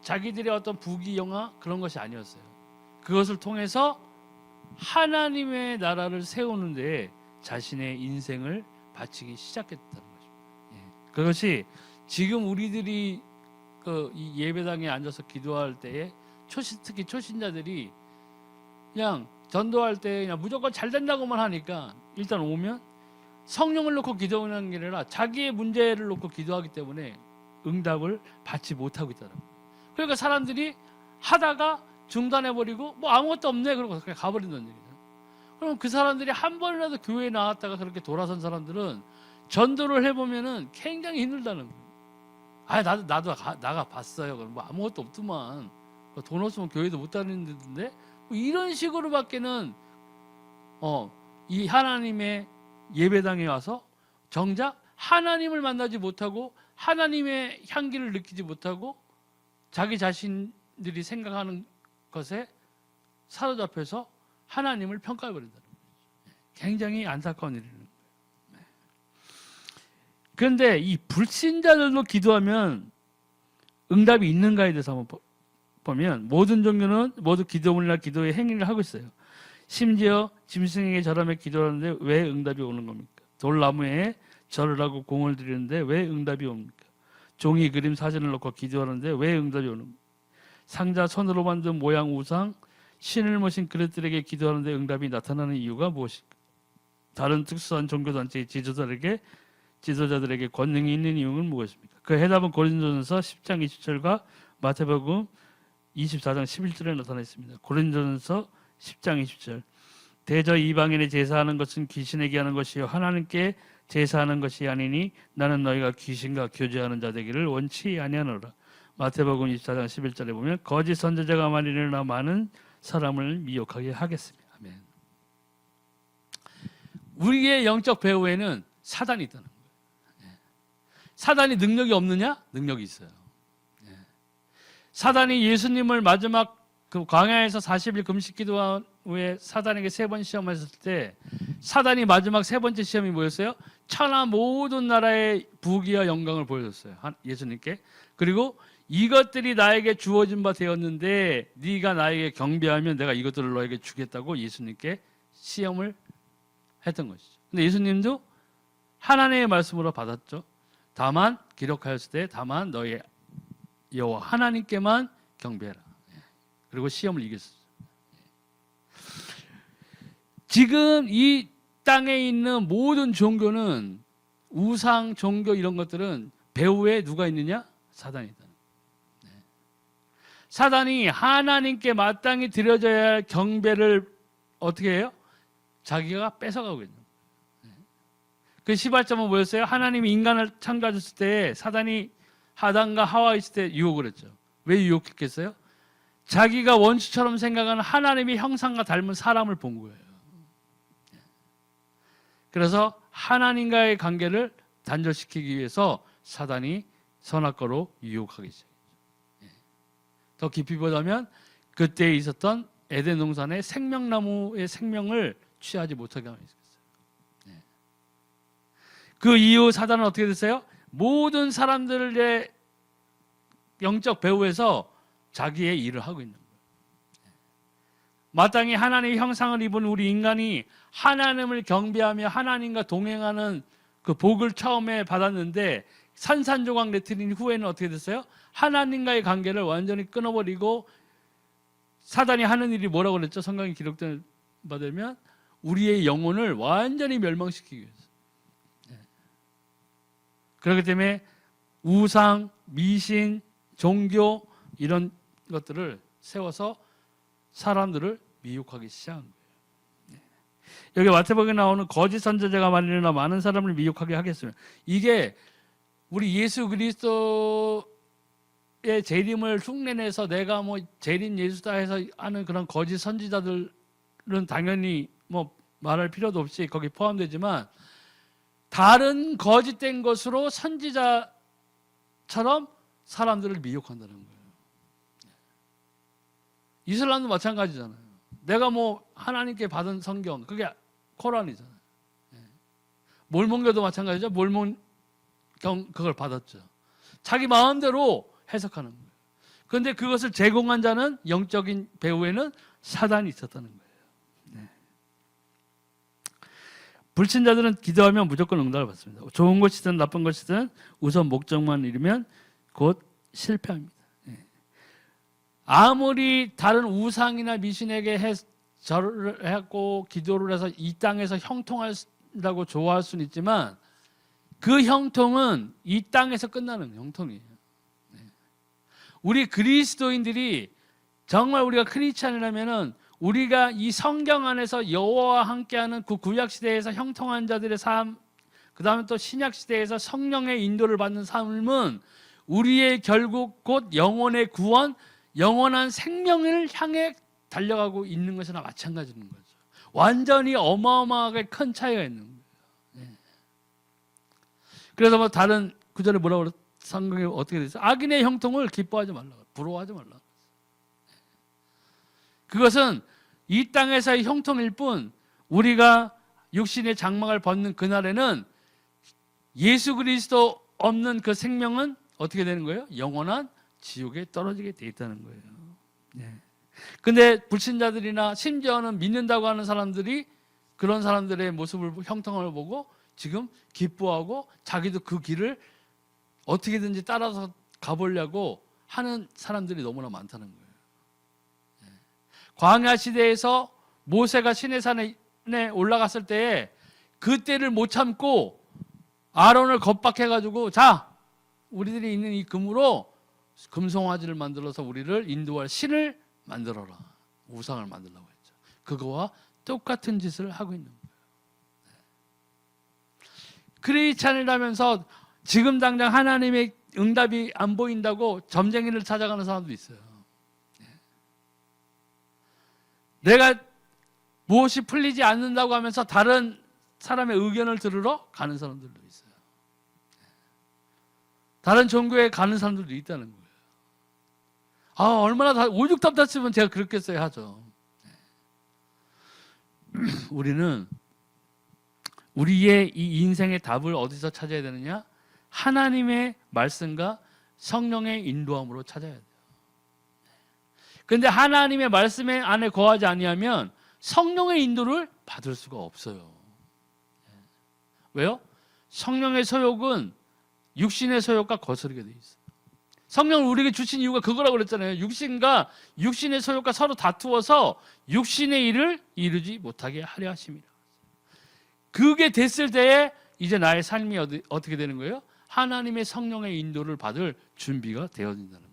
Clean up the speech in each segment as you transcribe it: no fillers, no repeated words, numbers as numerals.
자기들의 어떤 부귀영화 그런 것이 아니었어요. 그것을 통해서 하나님의 나라를 세우는 데 자신의 인생을 바치기 시작했다는 거죠. 그것이 지금 우리들이 이 예배당에 앉아서 기도할 때에 특히 초신자들이 그냥 전도할 때 그냥 무조건 잘 된다고만 하니까 일단 오면 성령을 놓고 기도하는 게 아니라 자기의 문제를 놓고 기도하기 때문에 응답을 받지 못하고 있다는 거예요. 그러니까 사람들이 하다가 중단해버리고 뭐 아무것도 없네 그러고 그냥 가버린다는 얘기죠. 그럼 그 사람들이 한 번이라도 교회에 나왔다가 그렇게 돌아선 사람들은 전도를 해보면은 굉장히 힘들다는 거예요. 나도 나가 봤어요. 그럼 뭐 아무것도 없더만 돈 없으면 교회도 못 다니는데 뭐 이런 식으로밖에는 이 하나님의 예배당에 와서 정작 하나님을 만나지 못하고 하나님의 향기를 느끼지 못하고 자기 자신들이 생각하는 것에 사로잡혀서 하나님을 평가해버린다는 거죠. 굉장히 안타까운 일이에요. 그런데 이 불신자들도 기도하면 응답이 있는가에 대해서 한번 보면 모든 종교는 모두 기도문이나 기도의 행위를 하고 있어요. 심지어 짐승에게 절하며 기도하는데 왜 응답이 오는 겁니까? 돌나무에 절을 하고 공을 드리는데 왜 응답이 옵니까? 종이 그림 사진을 놓고 기도하는데 왜 응답이 오는 겁니까? 상자 손으로 만든 모양 우상 신을 모신 그릇들에게 기도하는데 응답이 나타나는 이유가 무엇일까? 다른 특수한 종교단체의 지도자들에게 권능이 있는 이유는 무엇입니까? 그 해답은 고린도전서 10장 20절과 마태복음 24장 11절에 나타나 있습니다. 고린도전서 10장 20절 대저 이방인의 제사하는 것은 귀신에게 하는 것이요 하나님께 제사하는 것이 아니니 나는 너희가 귀신과 교제하는 자 되기를 원치 아니하노라. 마태복음 24장 11절에 보면 거짓 선지자가 많이 일어나 많은 사람을 미혹하게 하겠습니다. 아멘. 우리의 영적 배후에는 사단이 있다는 거예요. 사단이 능력이 없느냐? 능력이 있어요. 사단이 예수님을 마지막 그 광야에서 40일 금식 기도한 후에 사단에게 3번 시험했을 때 사단이 마지막 3번째 시험이 뭐였어요? 천하 모든 나라의 부귀와 영광을 보여줬어요. 예수님께. 그리고 이것들이 나에게 주어진 바 되었는데 네가 나에게 경배하면 내가 이것들을 너에게 주겠다고 예수님께 시험을 했던 것이죠. 근데 예수님도 하나님의 말씀으로 받았죠. 다만 기록하였을 때 다만 너의 여호와 하나님께만 경배해라. 그리고 시험을 이겼어요. 지금 이 땅에 있는 모든 종교는 우상 종교 이런 것들은 배후에 누가 있느냐? 사단이 있다. 사단이 하나님께 마땅히 드려져야 할 경배를 어떻게 해요? 자기가 뺏어가고 있는 거예요. 그 시발점은 뭐였어요? 하나님이 인간을 창조하셨을 때 사단이 아담과 하와 있을 때 유혹을 했죠. 왜 유혹했겠어요? 자기가 원수처럼 생각하는 하나님의 형상과 닮은 사람을 본 거예요. 그래서 하나님과의 관계를 단절시키기 위해서 사단이 선악과로 유혹하기 시작했죠. 더 깊이 보자면 그때 있었던 에덴 동산의 생명나무의 생명을 취하지 못하게 하고 있었어요. 그 이후 사단은 어떻게 됐어요? 모든 사람들의 영적 배후에서 자기의 일을 하고 있는 거예요. 마땅히 하나님의 형상을 입은 우리 인간이 하나님을 경배하며 하나님과 동행하는 그 복을 처음에 받았는데 산산조각 내트린 후에는 어떻게 됐어요? 하나님과의 관계를 완전히 끊어버리고 사단이 하는 일이 뭐라고 그랬죠? 성경에 기록된 바 되면 우리의 영혼을 완전히 멸망시키기 위해서. 그렇기 때문에 우상, 미신, 종교 이런 것들을 세워서 사람들을 미혹하기 시작한 거예요. 여기 마태복음에 나오는 거짓 선지자가 많이 일어나 많은 사람을 미혹하게 하겠습니다. 이게 우리 예수 그리스도의 재림을 흉내내서 내가 뭐 재림 예수다 해서 하는 그런 거짓 선지자들은 당연히 뭐 말할 필요도 없이 거기 포함되지만 다른 거짓된 것으로 선지자처럼 사람들을 미혹한다는 거예요. 이슬람도 마찬가지잖아요. 내가 뭐 하나님께 받은 성경 그게 코란이잖아요. 몰몬교도 마찬가지죠. 몰몬 그걸 받았죠. 자기 마음대로 해석하는 거예요. 그런데 그것을 제공한 자는 영적인 배후에는 사단이 있었다는 거예요. 네. 불신자들은 기도하면 무조건 응답을 받습니다. 좋은 것이든 나쁜 것이든 우선 목적만 이루면 곧 실패합니다. 네. 아무리 다른 우상이나 미신에게 절을 하고 기도를 해서 이 땅에서 형통한다고 좋아할 수는 있지만 그 형통은 이 땅에서 끝나는 형통이에요. 네. 우리 그리스도인들이 정말 우리가 크리스찬이라면은 우리가 이 성경 안에서 여호와와 함께하는 그 구약 시대에서 형통한 자들의 삶, 그 다음에 또 신약 시대에서 성령의 인도를 받는 삶은 우리의 결국 곧 영혼의 구원, 영원한 생명을 향해 달려가고 있는 것이나 마찬가지인 거죠. 완전히 어마어마하게 큰 차이가 있는 거예요. 네. 그래서 뭐 다른 구절에 뭐라고 그랬어요? 성경에 어떻게 되어 있어요? 악인의 형통을 기뻐하지 말라, 부러워하지 말라. 그것은 이 땅에서의 형통일 뿐 우리가 육신의 장막을 벗는 그날에는 예수 그리스도 없는 그 생명은 어떻게 되는 거예요? 영원한 지옥에 떨어지게 돼 있다는 거예요. 네. 근데 불신자들이나 심지어는 믿는다고 하는 사람들이 그런 사람들의 모습을, 형통을 보고 지금 기뻐하고 자기도 그 길을 어떻게든지 따라서 가보려고 하는 사람들이 너무나 많다는 거예요. 광야 시대에서 모세가 시내산에 올라갔을 때에 그때를 못 참고 아론을 겁박해가지고 자, 우리들이 있는 이 금으로 금송아지를 만들어서 우리를 인도할 신을 만들어라. 우상을 만들라고 했죠. 그거와 똑같은 짓을 하고 있는 거예요. 크리스찬이라면서 지금 당장 하나님의 응답이 안 보인다고 점쟁이를 찾아가는 사람도 있어요. 내가 무엇이 풀리지 않는다고 하면서 다른 사람의 의견을 들으러 가는 사람들도 있어요. 다른 종교에 가는 사람들도 있다는 거예요. 아, 얼마나 다 오죽 답답했으면 제가 그렇겠어요 하죠. 우리는 우리의 이 인생의 답을 어디서 찾아야 되느냐? 하나님의 말씀과 성령의 인도함으로 찾아야 돼요. 그런데 하나님의 말씀 안에 거하지 아니하면 성령의 인도를 받을 수가 없어요. 왜요? 성령의 소욕은 육신의 소욕과 거스르게 돼 있어요. 성령을 우리에게 주신 이유가 그거라고 그랬잖아요. 육신과 육신의 소욕과 서로 다투어서 육신의 일을 이루지 못하게 하려 하심이라. 그게 됐을 때에 이제 나의 삶이 어떻게 되는 거예요? 하나님의 성령의 인도를 받을 준비가 되어진다는 거예요.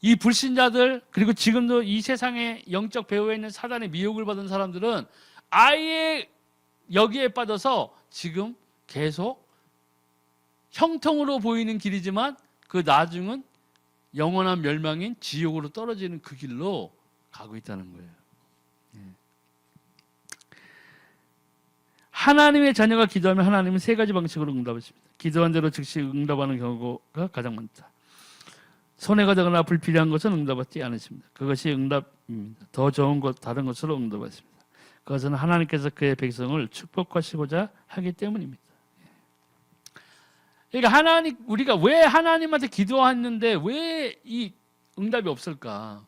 이 불신자들, 그리고 지금도 이 세상의 영적 배후에 있는 사단의 미혹을 받은 사람들은 아예 여기에 빠져서 지금 계속 형통으로 보이는 길이지만 그 나중은 영원한 멸망인 지옥으로 떨어지는 그 길로 가고 있다는 거예요. 하나님의 자녀가 기도하면 하나님은 세 가지 방식으로 응답하십니다. 기도한 대로 즉시 응답하는 경우가 가장 많다. 손해가 되거나 불필요한 것은 응답받지 않으십니다. 그것이 응답입니다. 더 좋은 것, 다른 것으로 응답하십니다. 그것은 하나님께서 그의 백성을 축복하시고자 하기 때문입니다. 그러니까 우리가 왜 하나님한테 기도했는데 왜 이 응답이 없을까?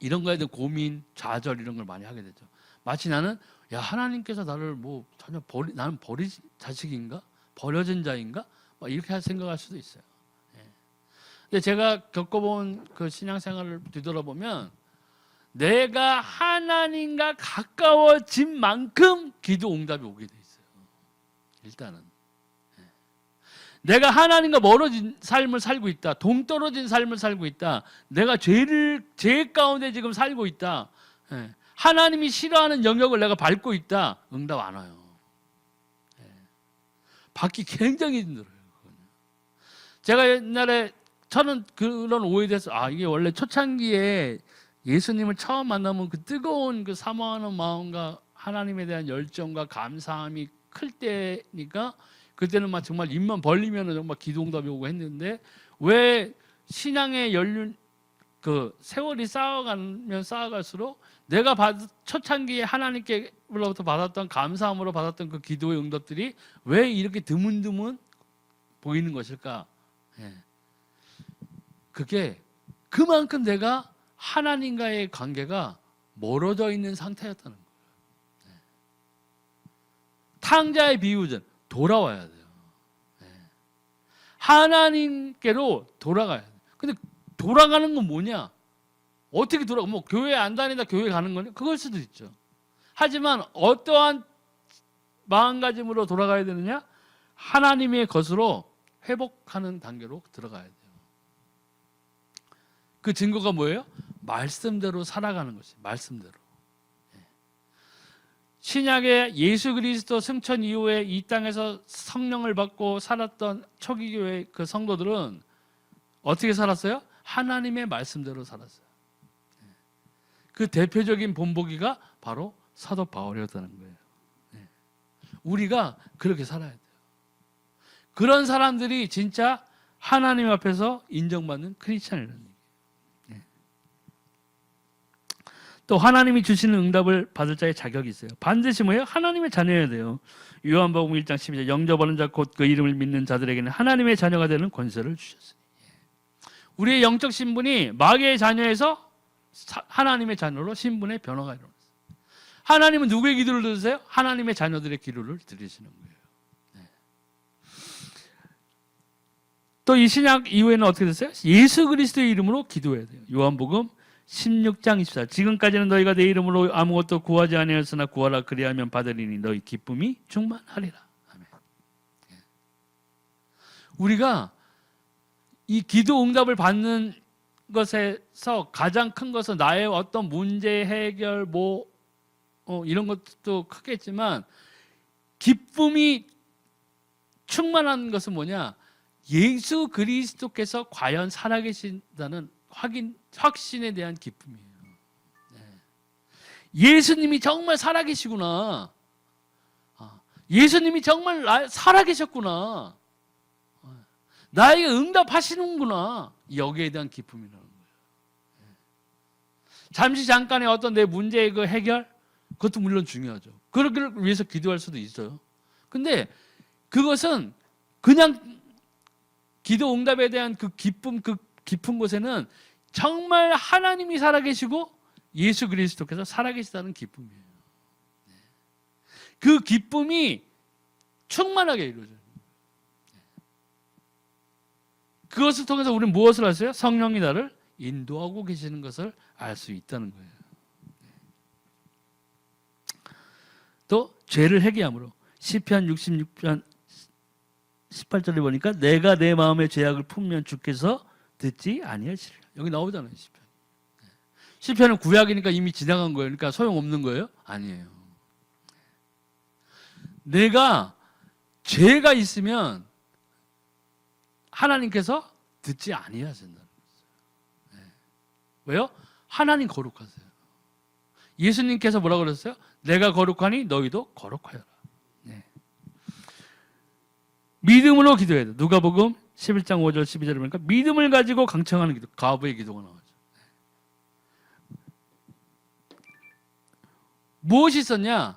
이런 거에 대한 고민, 좌절 이런 걸 많이 하게 되죠. 마치 나는 야, 하나님께서 나를 뭐 전혀 나는 버린 자식인가? 버려진 자인가? 막 이렇게 생각할 수도 있어요. 근데 제가 겪어본 그 신앙생활을 뒤돌아보면 내가 하나님과 가까워진 만큼 기도 응답이 오게 돼 있어요. 일단은 내가 하나님과 멀어진 삶을 살고 있다, 동떨어진 삶을 살고 있다, 내가 죄 가운데 지금 살고 있다, 하나님이 싫어하는 영역을 내가 밟고 있다, 응답 안 와요. 받기 굉장히 힘들어요. 제가 옛날에 저는 그런 오해돼서 이게 원래 초창기에 예수님을 처음 만나면 그 뜨거운 그 사모하는 마음과 하나님에 대한 열정과 감사함이 클 때니까 그때는 막 정말 입만 벌리면 정말 기도응답이 오고 했는데 왜 신앙의 그 세월이 쌓아가면 쌓아갈수록 내가 초창기에 하나님께로부터 받았던 감사함으로 받았던 그 기도의 응답들이 왜 이렇게 드문드문 보이는 것일까? 그게 그만큼 내가 하나님과의 관계가 멀어져 있는 상태였다는 거예요. 탕자의 비유는 돌아와야 돼요. 하나님께로 돌아가야 돼요. 근데 돌아가는 건 뭐냐? 어떻게 뭐 교회 안 다니다 교회 가는 거냐? 그걸 수도 있죠. 하지만 어떠한 마음가짐으로 돌아가야 되느냐? 하나님의 것으로 회복하는 단계로 들어가야 돼요. 그 증거가 뭐예요? 말씀대로 살아가는 것이 말씀대로. 신약의 예수 그리스도 승천 이후에 이 땅에서 성령을 받고 살았던 초기 교회 그 성도들은 어떻게 살았어요? 하나님의 말씀대로 살았어요. 그 대표적인 본보기가 바로 사도 바울이었다는 거예요. 우리가 그렇게 살아야 돼요. 그런 사람들이 진짜 하나님 앞에서 인정받는 크리스찬이라는 얘기예요. 또 하나님이 주시는 응답을 받을 자의 자격이 있어요. 반드시 뭐예요? 하나님의 자녀여야 돼요. 요한복음 1장 12절 영접하는 자 곧 그 이름을 믿는 자들에게는 하나님의 자녀가 되는 권세를 주셨으니. 우리의 영적 신분이 마귀의 자녀에서 하나님의 자녀로 신분의 변화가 일어났어요. 하나님은 누구의 기도를 들으세요? 하나님의 자녀들의 기도를 들으시는 거예요. 또 이 신약 이후에는 어떻게 됐어요? 예수 그리스도의 이름으로 기도해야 돼요. 요한복음 16장 24. 지금까지는 너희가 내 이름으로 아무것도 구하지 아니하였으나 구하라 그리하면 받으리니 너희 기쁨이 충만하리라. 아멘. 우리가 이 기도 응답을 받는 것에서 가장 큰 것은 나의 어떤 문제 해결 이런 것도 크겠지만 기쁨이 충만한 것은 뭐냐? 예수 그리스도께서 과연 살아계신다는 확신에 대한 기쁨이에요. 예수님이 정말 살아계시구나. 예수님이 정말 살아계셨구나. 나에게 응답하시는구나. 여기에 대한 기쁨이라는 거예요. 잠시 잠깐의 어떤 내 문제의 그 해결, 그것도 물론 중요하죠. 그러기를 위해서 기도할 수도 있어요. 근데 그것은 그냥 기도 응답에 대한 그 기쁨, 그 깊은 곳에는 정말 하나님이 살아계시고 예수 그리스도께서 살아계시다는 기쁨이에요. 그 기쁨이 충만하게 이루어져요. 그것을 통해서 우리는 무엇을 알았어요? 성령이 나를 인도하고 계시는 것을 알 수 있다는 거예요. 또 죄를 회개함으로 시편 66편 18절에 보니까 내가 내 마음의 죄악을 품면 주께서 듣지 아니하시리라. 여기 나오잖아요. 시편. 시편은 구약이니까 이미 지나간 거예요. 그러니까 소용없는 거예요? 아니에요. 내가 죄가 있으면 하나님께서 듣지 아니하신다는 거예요. 왜요? 하나님 거룩하세요. 예수님께서 뭐라고 그랬어요? 내가 거룩하니 너희도 거룩하여라. 믿음으로 기도해야 돼요. 누가복음 11장 5절 12절에 보니까 믿음을 가지고 강청하는 기도, 가부의 기도가 나오죠. 무엇이 있었냐?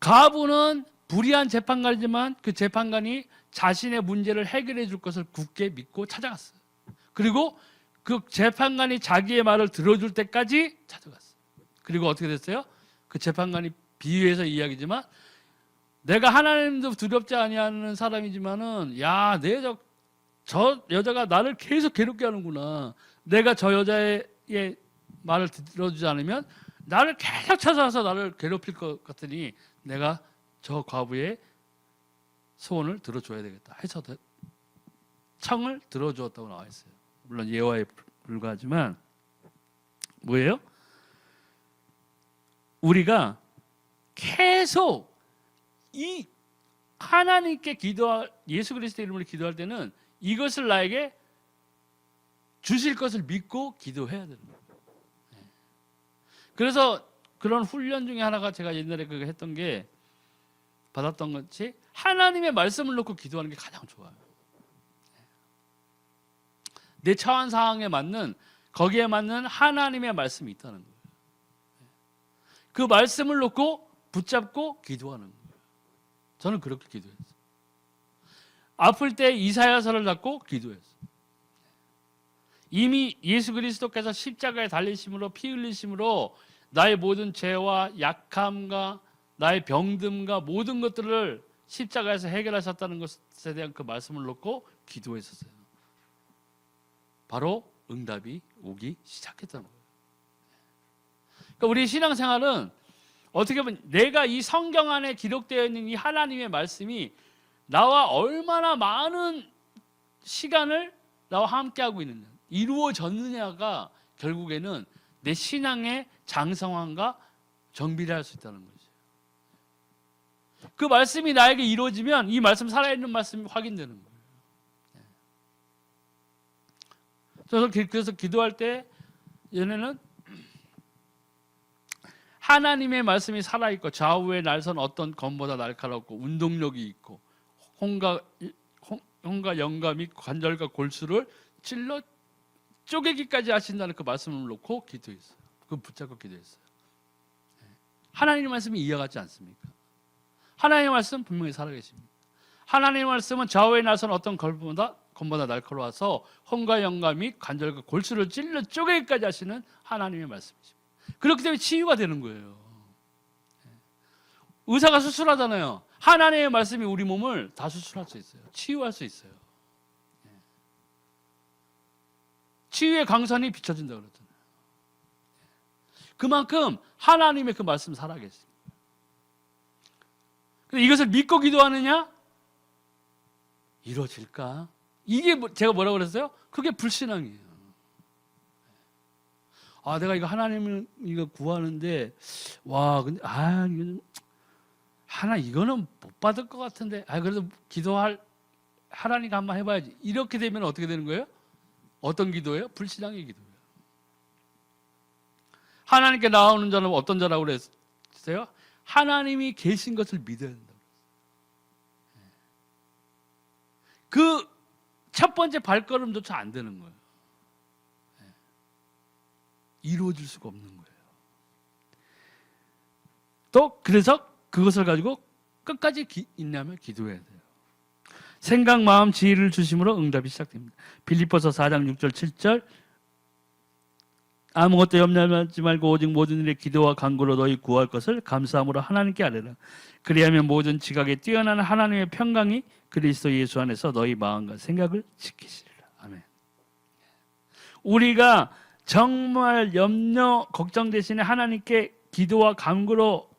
가부는 불의한 재판관이지만 그 재판관이 자신의 문제를 해결해 줄 것을 굳게 믿고 찾아갔어요. 그리고 그 재판관이 자기의 말을 들어줄 때까지 찾아갔어요. 그리고 어떻게 됐어요? 그 재판관이 비유해서 이야기지만 내가 하나님도 두렵지 아니하는 사람이지만은 야, 저 여자가 나를 계속 괴롭게 하는구나. 내가 저 여자의 말을 들어주지 않으면 나를 계속 찾아와서 나를 괴롭힐 것 같으니 내가 저 과부의 소원을 들어줘야 되겠다 해서 청을 들어주었다고 나와 있어요. 물론 예화에 불과하지만 뭐예요? 우리가 계속 이 하나님께 기도할 예수 그리스도 이름으로 기도할 때는 이것을 나에게 주실 것을 믿고 기도해야 되는 거예요. 그래서 그런 훈련 중에 하나가 제가 옛날에 그거 했던 게 받았던 것이 하나님의 말씀을 놓고 기도하는 게 가장 좋아요. 내 처한 상황에 맞는 거기에 맞는 하나님의 말씀이 있다는 거예요. 그 말씀을 놓고 붙잡고 기도하는 거예요. 저는 그렇게 기도했어요. 아플 때 이사야서를 잡고 기도했어요. 이미 예수 그리스도께서 십자가에 달리심으로 피 흘리심으로 나의 모든 죄와 약함과 나의 병듦과 모든 것들을 십자가에서 해결하셨다는 것에 대한 그 말씀을 놓고 기도했었어요. 바로 응답이 오기 시작했던 거예요. 그러니까 우리 신앙생활은 어떻게 보면 내가 이 성경 안에 기록되어 있는 이 하나님의 말씀이 나와 얼마나 많은 시간을 나와 함께하고 있느냐, 이루어졌느냐가 결국에는 내 신앙의 장성함과 정비를 할 수 있다는 거죠. 그 말씀이 나에게 이루어지면 이 말씀, 살아있는 말씀이 확인되는 거예요. 그래서 기도할 때 얘네는 하나님의 말씀이 살아있고 좌우에 날선 어떤 검보다 날카롭고 운동력이 있고 홍과 영과 및 관절과 골수를 찔러 쪼개기까지 하신다는 그 말씀을 놓고 기도했어요. 그걸 붙잡고 기도했어요. 하나님의 말씀이 이해 같지 않습니까? 하나님의 말씀 분명히 살아계십니다. 하나님의 말씀은 좌우에 나선 어떤 검보다 날카로워서 혼과 영과 및 관절과 골수를 찔러 쪼개기까지 하시는 하나님의 말씀이십니다. 그렇기 때문에 치유가 되는 거예요. 의사가 수술하잖아요. 하나님의 말씀이 우리 몸을 다 수술할 수 있어요. 치유할 수 있어요. 치유의 강선이 비춰진다고 그러잖아요. 그만큼 하나님의 그 말씀 살아계십니다. 이것을 믿고 기도하느냐? 이루어질까? 이게 제가 뭐라고 그랬어요? 그게 불신앙이에요. 아, 내가 이거 하나님을 이거 구하는데 와, 근데 이거는 못 받을 것 같은데 그래도 기도할 하나님과 한번 해봐야지. 이렇게 되면 어떻게 되는 거예요? 어떤 기도예요? 불신앙의 기도예요. 하나님께 나오는 자는 어떤 자라고 그랬어요? 하나님이 계신 것을 믿어야 된다고 그랬어요. 그 첫 번째 발걸음조차 안 되는 거예요. 이루어질 수가 없는 거예요. 또 그래서 그것을 가지고 끝까지 인내하며 기도해야 돼요. 생각, 마음, 지혜를 주심으로 응답이 시작됩니다. 빌립보서 4장 6절 7절 아무것도 염려하지 말고 오직 모든 일에 기도와 간구로 너희 구할 것을 감사함으로 하나님께 아뢰라. 그리하면 모든 지각에 뛰어난 하나님의 평강이 그리스도 예수 안에서 너희 마음과 생각을 지키시리라. 아멘. 우리가 정말 염려, 걱정 대신에 하나님께 기도와 간구로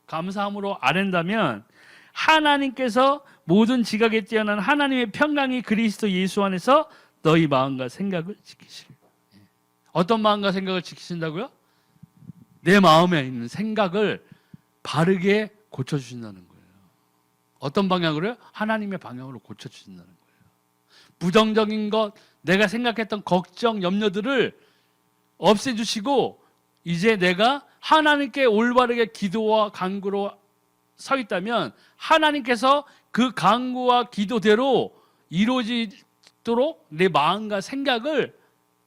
감사함으로 아뢰다면 하나님께서 모든 지각에 뛰어난 하나님의 평강이 그리스도 예수 안에서 너희 마음과 생각을 지키시리라. 어떤 마음과 생각을 지키신다고요? 내 마음에 있는 생각을 바르게 고쳐주신다는 거예요. 어떤 방향으로요? 하나님의 방향으로 고쳐주신다는 거예요. 부정적인 것, 내가 생각했던 걱정, 염려들을 없애주시고 이제 내가 하나님께 올바르게 기도와 간구로 서 있다면 하나님께서 그 간구와 기도대로 이루어지도록 내 마음과 생각을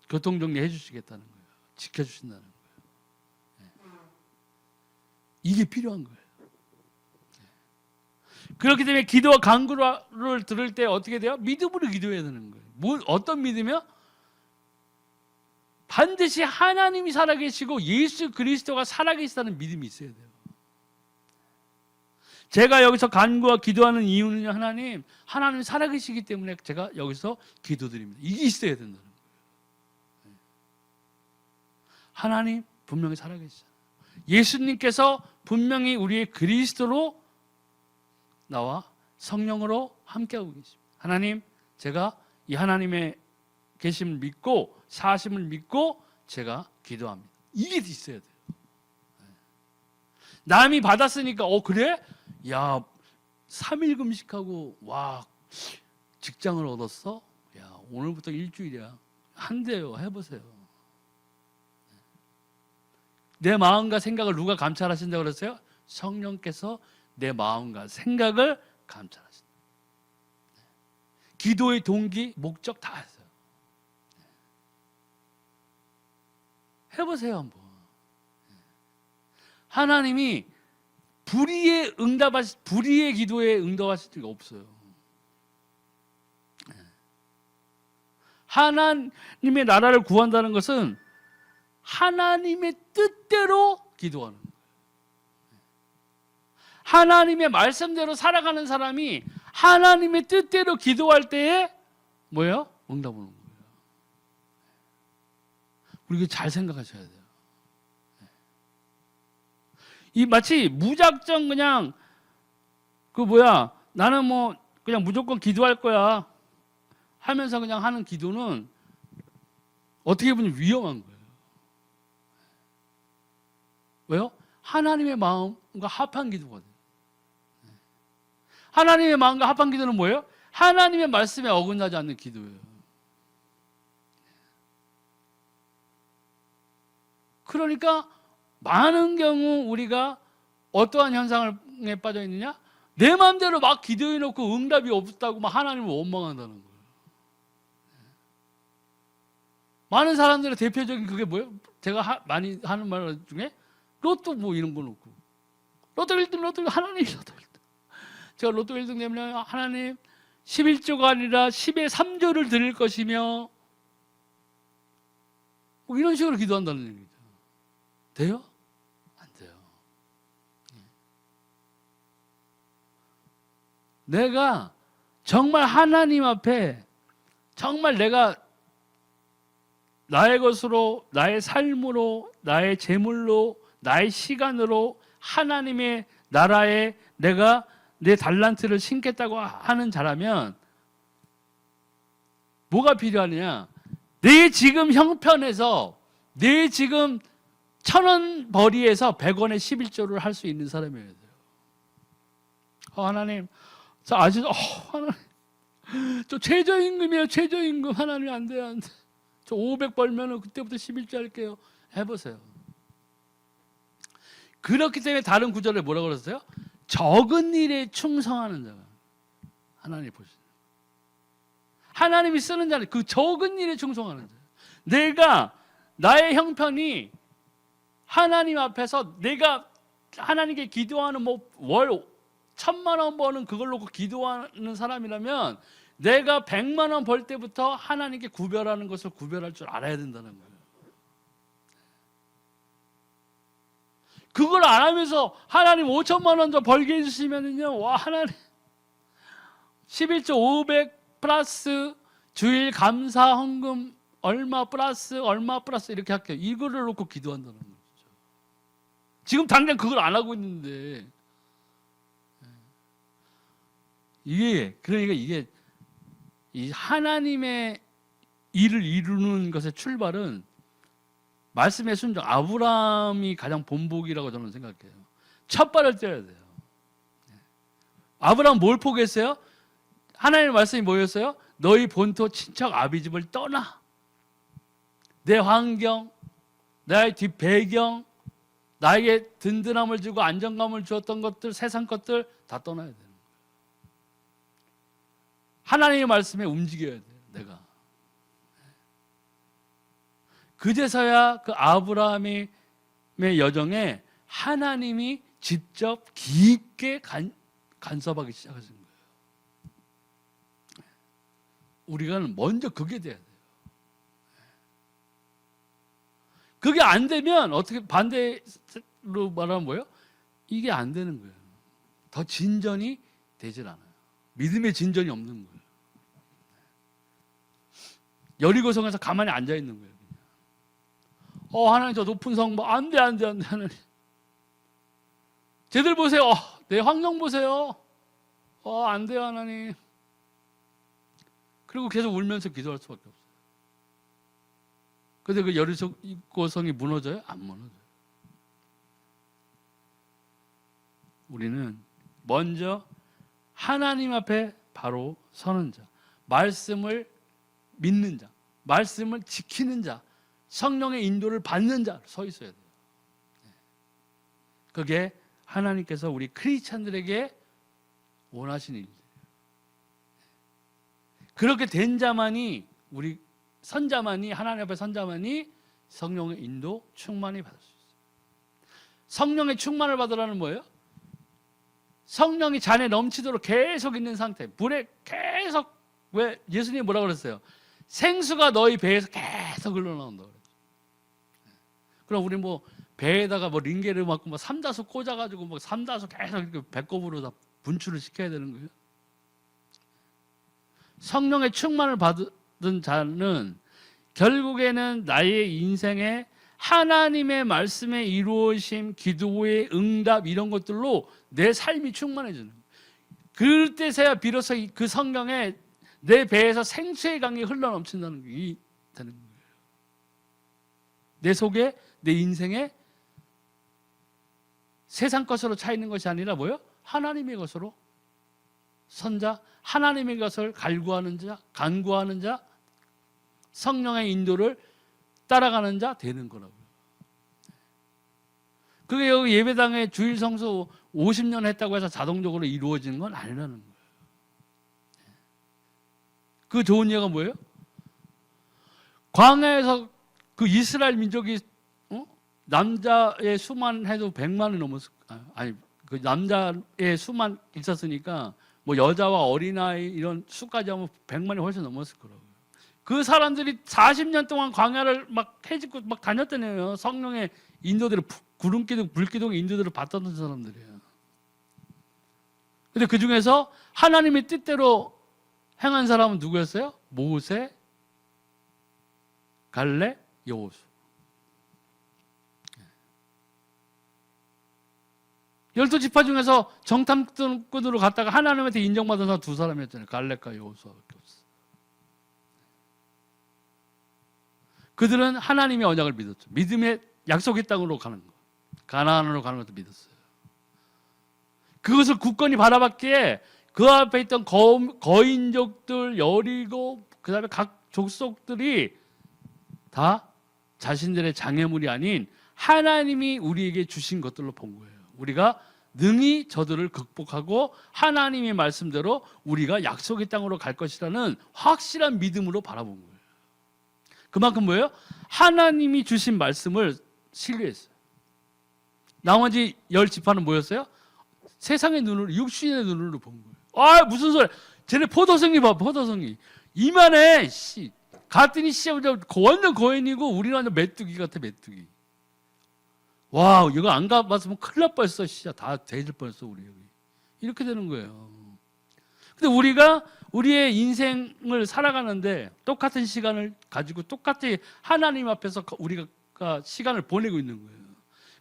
교통정리해 주시겠다는 거예요. 지켜주신다는 거예요. 이게 필요한 거예요. 그렇기 때문에 기도와 간구를 들을 때 어떻게 돼요? 믿음으로 기도해야 되는 거예요. 어떤 믿음이요? 반드시 하나님이 살아계시고 예수 그리스도가 살아계시다는 믿음이 있어야 돼요. 제가 여기서 간구와 기도하는 이유는 하나님이 살아계시기 때문에 제가 여기서 기도드립니다. 이게 있어야 된다는 거예요. 하나님 분명히 살아계시잖아요. 예수님께서 분명히 우리의 그리스도로 나와 성령으로 함께하고 계십니다. 하나님, 제가 이 하나님의 계심을 믿고 사심을 믿고 제가 기도합니다. 이게 있어야 돼요. 남이 받았으니까 그래? 야, 3일 금식하고 와, 직장을 얻었어? 야, 오늘부터 일주일이야. 한대요. 해보세요. 내 마음과 생각을 누가 감찰하신다고 그랬어요? 성령께서 내 마음과 생각을 감찰하신다. 기도의 동기, 목적 다 했어요. 해보세요 한번. 하나님이 불의의 기도에 응답하실 적이 없어요. 하나님의 나라를 구한다는 것은 하나님의 뜻대로 기도하는 거예요. 하나님의 말씀대로 살아가는 사람이 하나님의 뜻대로 기도할 때에 뭐예요? 응답 오는 거예요. 우리 잘 생각하셔야 돼요. 이 마치 무작정 그냥 나는 뭐 그냥 무조건 기도할 거야 하면서 그냥 하는 기도는 어떻게 보면 위험한 거예요. 왜요? 하나님의 마음과 합한 기도가 돼요. 하나님의 마음과 합한 기도는 뭐예요? 하나님의 말씀에 어긋나지 않는 기도예요. 그러니까 많은 경우 우리가 어떠한 현상에 빠져 있느냐? 내 마음대로 막 기도해 놓고 응답이 없다고 막 하나님을 원망한다는 거예요. 많은 사람들의 대표적인 그게 뭐예요? 제가 많이 하는 말 중에 로또 뭐 이런 거 놓고 로또 1등 하나님 로또 1등. 제가 로또 1등 되면 하나님 11조가 아니라 10의 3조를 드릴 것이며 뭐 이런 식으로 기도한다는 얘기죠. 돼요? 안 돼요. 내가 정말 하나님 앞에 정말 내가 나의 것으로, 나의 삶으로, 나의 재물로, 나의 시간으로 하나님의 나라에 내가 내 달란트를 심겠다고 하는 자라면 뭐가 필요하느냐? 내 지금 형편에서 내 지금 1,000원 벌이에서 100원의 11조를 할 수 있는 사람이어야 돼요. 하나님, 하나님, 저 최저임금이에요. 최저임금. 하나님 안 돼요, 안 돼. 저 500 벌면은 그때부터 11조 할게요. 해보세요. 그렇기 때문에 다른 구절에 뭐라고 그랬어요? 적은 일에 충성하는 자가 하나님 보시는. 하나님이 쓰는 자는 그 적은 일에 충성하는 자. 내가 나의 형편이 하나님 앞에서 내가 하나님께 기도하는 뭐 월 1,000만 원 버는 그걸 놓고 기도하는 사람이라면 내가 100만 원 벌 때부터 하나님께 구별하는 것을 구별할 줄 알아야 된다는 거예요. 그걸 안 하면서 하나님 5천만 원 더 벌게 해주시면은요, 와, 하나님 11조 500 플러스 주일 감사 헌금 얼마 플러스 이렇게 할게요. 이거를 놓고 기도한다는 거죠. 지금 당장 그걸 안 하고 있는데 그러니까 이게 이 하나님의 일을 이루는 것의 출발은 말씀의 순종, 아브라함이 가장 본보기라고 저는 생각해요. 첫 발을 떼야 돼요. 아브라함 뭘 포기했어요? 하나님의 말씀이 뭐였어요? 너희 본토 친척 아비 집을 떠나. 내 환경, 나의 뒷 배경, 나에게 든든함을 주고 안정감을 주었던 것들, 세상 것들 다 떠나야 되는 거예요. 하나님의 말씀에 움직여야 돼요. 내가. 그제서야 그 아브라함의 여정에 하나님이 직접 깊게 간섭하기 시작하신 거예요. 우리가 먼저 그게 돼야 돼요. 그게 안 되면 어떻게 반대로 말하면 뭐예요? 이게 안 되는 거예요. 더 진전이 되질 않아요. 믿음의 진전이 없는 거예요. 여리고성에서 가만히 앉아 있는 거예요. 하나님 저 높은 성 안 돼 하나님. 쟤들 보세요. 내 환경 보세요. 안 돼요 하나님. 그리고 계속 울면서 기도할 수밖에 없어요. 근데 그 여리고성이 무너져요? 안 무너져요. 우리는 먼저 하나님 앞에 바로 서는 자, 말씀을 믿는 자, 말씀을 지키는 자, 성령의 인도를 받는 자로 서 있어야 돼요. 그게 하나님께서 우리 크리스찬들에게 원하시는 일이에요. 그렇게 된 자만이, 우리 선자만이, 하나님 앞에 선자만이 성령의 인도 충만히 받을 수 있어요. 성령의 충만을 받으라는 뭐예요? 성령이 잔에 넘치도록 계속 있는 상태, 물에 계속, 왜 예수님이 뭐라고 그랬어요? 생수가 너희 배에서 계속 흘러나온다 그랬죠. 그럼 우리 뭐 배에다가 뭐 링게를 맞고 뭐 삼다수 꽂아가지고 뭐 삼다수 계속 이렇게 배꼽으로 다 분출을 시켜야 되는 거예요. 성령의 충만을 받은 자는 결국에는 나의 인생에 하나님의 말씀에 이루어심, 기도의 응답 이런 것들로 내 삶이 충만해지는 거예요. 그때서야 비로소 그 성경에 내 배에서 생수의 강이 흘러넘친다는 게 되는 거예요. 내 속에, 내 인생에 세상 것으로 차 있는 것이 아니라 뭐요? 하나님의 것으로 선자, 하나님의 것을 갈구하는 자, 간구하는 자, 성령의 인도를 따라가는 자 되는 거라고요. 그게 여기 예배당에 주일 성수 50년 했다고 해서 자동적으로 이루어지는 건 아니라는 거예요. 그 좋은 예가 뭐예요? 광야에서 그 이스라엘 민족이 남자의 수만 해도 100만이 넘었을, 아니 그 남자의 수만 있었으니까 뭐 여자와 어린아이 이런 수까지 하면 100만이 훨씬 넘었을 거라고요. 그 사람들이 40년 동안 광야를 막 해집고 막 다녔다네요. 성령의 인도들을, 구름기둥, 불기둥의 인도들을 받던 사람들이에요. 근데 그 중에서 하나님의 뜻대로 행한 사람은 누구였어요? 모세, 갈렙, 여호수. 열두 지파 중에서 정탐꾼으로 갔다가 하나님한테 인정받은 사람 두 사람이었잖아요. 갈렙과 여호수아밖에 없어요. 그들은 하나님의 언약을 믿었죠. 믿음의 약속의 땅으로 가는 거, 가나안으로 가는 것도 믿었어요. 그것을 굳건히 바라봤기에 그 앞에 있던 거인족들, 여리고 그 다음에 각 족속들이 다 자신들의 장애물이 아닌 하나님이 우리에게 주신 것들로 본 거예요. 우리가 능히 저들을 극복하고 하나님의 말씀대로 우리가 약속의 땅으로 갈 것이라는 확실한 믿음으로 바라본 거예요. 그만큼 뭐예요? 하나님이 주신 말씀을 신뢰했어요. 나머지 10지파는 뭐였어요? 세상의 눈으로, 육신의 눈으로 본 거예요. 아, 무슨 소리? 쟤네 포도송이 봐, 포도송이. 이만해, 씨. 갔더니 씨, 완전 거인이고 우리는 완전 메뚜기 같아, 메뚜기. 와, 이거 안 가봤으면 큰일 날 뻔했어, 씨. 다 대질 뻔했어, 우리 여기. 이렇게 되는 거예요. 근데 우리가 우리의 인생을 살아가는데 똑같은 시간을 가지고 똑같이 하나님 앞에서 우리가 시간을 보내고 있는 거예요.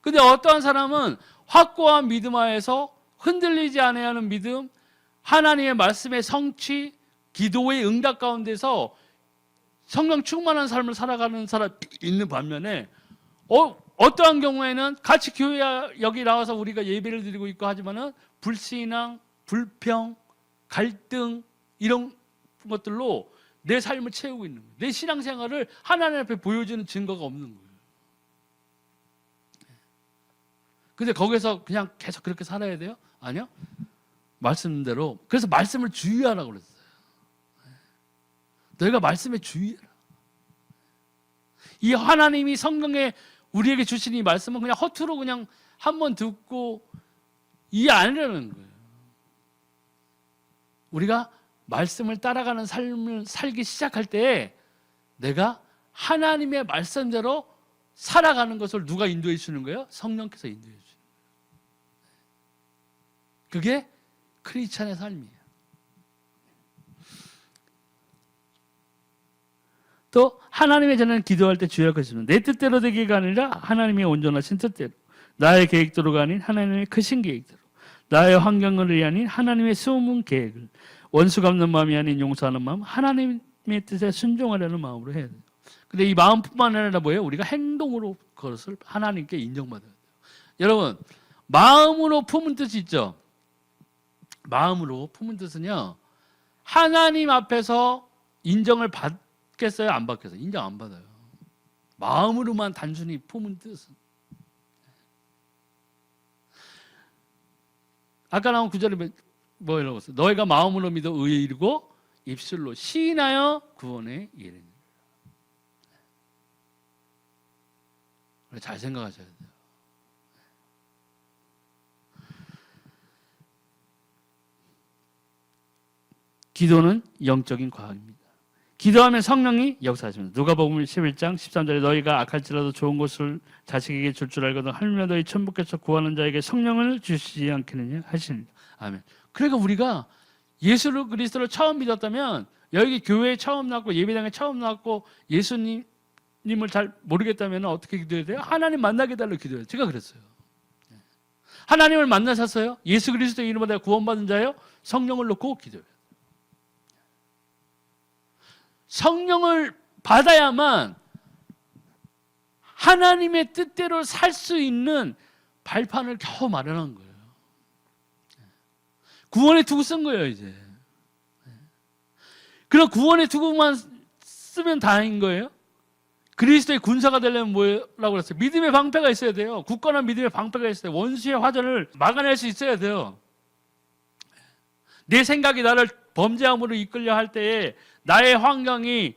근데 어떠한 사람은 확고한 믿음 하에서 흔들리지 않아야 하는 믿음, 하나님의 말씀의 성취, 기도의 응답 가운데서 성령 충만한 삶을 살아가는 사람이 있는 반면에 어떠한 경우에는 같이 교회 여기 나와서 우리가 예배를 드리고 있고 하지만은 불신앙, 불평, 갈등 이런 것들로 내 삶을 채우고 있는 거예요. 내 신앙생활을 하나님 앞에 보여주는 증거가 없는 거예요. 근데 거기서 그냥 계속 그렇게 살아야 돼요? 아니요. 말씀대로. 그래서 말씀을 주의하라고 그랬어요. 너희가 말씀에 주의해라. 이 하나님이 성경에 우리에게 주신 이 말씀은 그냥 허투루 그냥 한번 듣고 이해 안 하려는 거예요. 우리가 말씀을 따라가는 삶을 살기 시작할 때 내가 하나님의 말씀대로 살아가는 것을 누가 인도해 주는 거예요? 성령께서 인도해 주는 거예요. 그게 크리스찬의 삶이에요. 또 하나님의 전에는 기도할 때 주의할 것이면 내 뜻대로 되기가 아니라 하나님의 온전하신 뜻대로, 나의 계획대로가 아닌 하나님의 크신 계획대로, 나의 환경을 아닌 하나님의 숨은 계획을, 원수 갚는 마음이 아닌 용서하는 마음, 하나님의 뜻에 순종하려는 마음으로 해야 돼요. 근데 이 마음뿐만 아니라 뭐예요? 우리가 행동으로 그것을 하나님께 인정받아야 돼요. 여러분, 마음으로 품은 뜻이 있죠. 마음으로 품은 뜻은요, 하나님 앞에서 인정을 받겠어요? 안 받겠어요? 인정 안 받아요. 마음으로만 단순히 품은 뜻은. 아까 나온 구절에 뭐라고 했어요? 너희가 마음으로 믿어 의에 이르고 입술로 시인하여 구원에 이르는. 잘 생각하셔야 돼요. 기도는 영적인 과학입니다. 기도하면 성령이 역사하십니다. 누가복음 11장 13절에 너희가 악할지라도 좋은 것을 자식에게 줄 알거든 하물며 너희 천부께서 구하는 자에게 성령을 주시지 않겠느냐 하십니다. 아멘. 그러니까 우리가 예수 그리스도를 처음 믿었다면, 여기 교회에 처음 나왔고 예배당에 처음 나왔고 예수님을 잘 모르겠다면 어떻게 기도해야 돼요? 하나님 만나게 해달라고 기도해요. 제가 그랬어요. 하나님을 만나셨어요? 예수 그리스도의 이름으로 내가 구원받은 자예요? 성령을 놓고 기도해요. 성령을 받아야만 하나님의 뜻대로 살 수 있는 발판을 겨우 마련한 거예요. 구원의 투구 쓴 거예요, 이제. 그럼 구원의 투구만 쓰면 다행인 거예요? 그리스도의 군사가 되려면 뭐라고 그랬어요? 믿음의 방패가 있어야 돼요. 굳건한 믿음의 방패가 있어야 돼요. 원수의 화전을 막아낼 수 있어야 돼요. 내 생각이 나를 범죄함으로 이끌려 할 때에 나의 환경이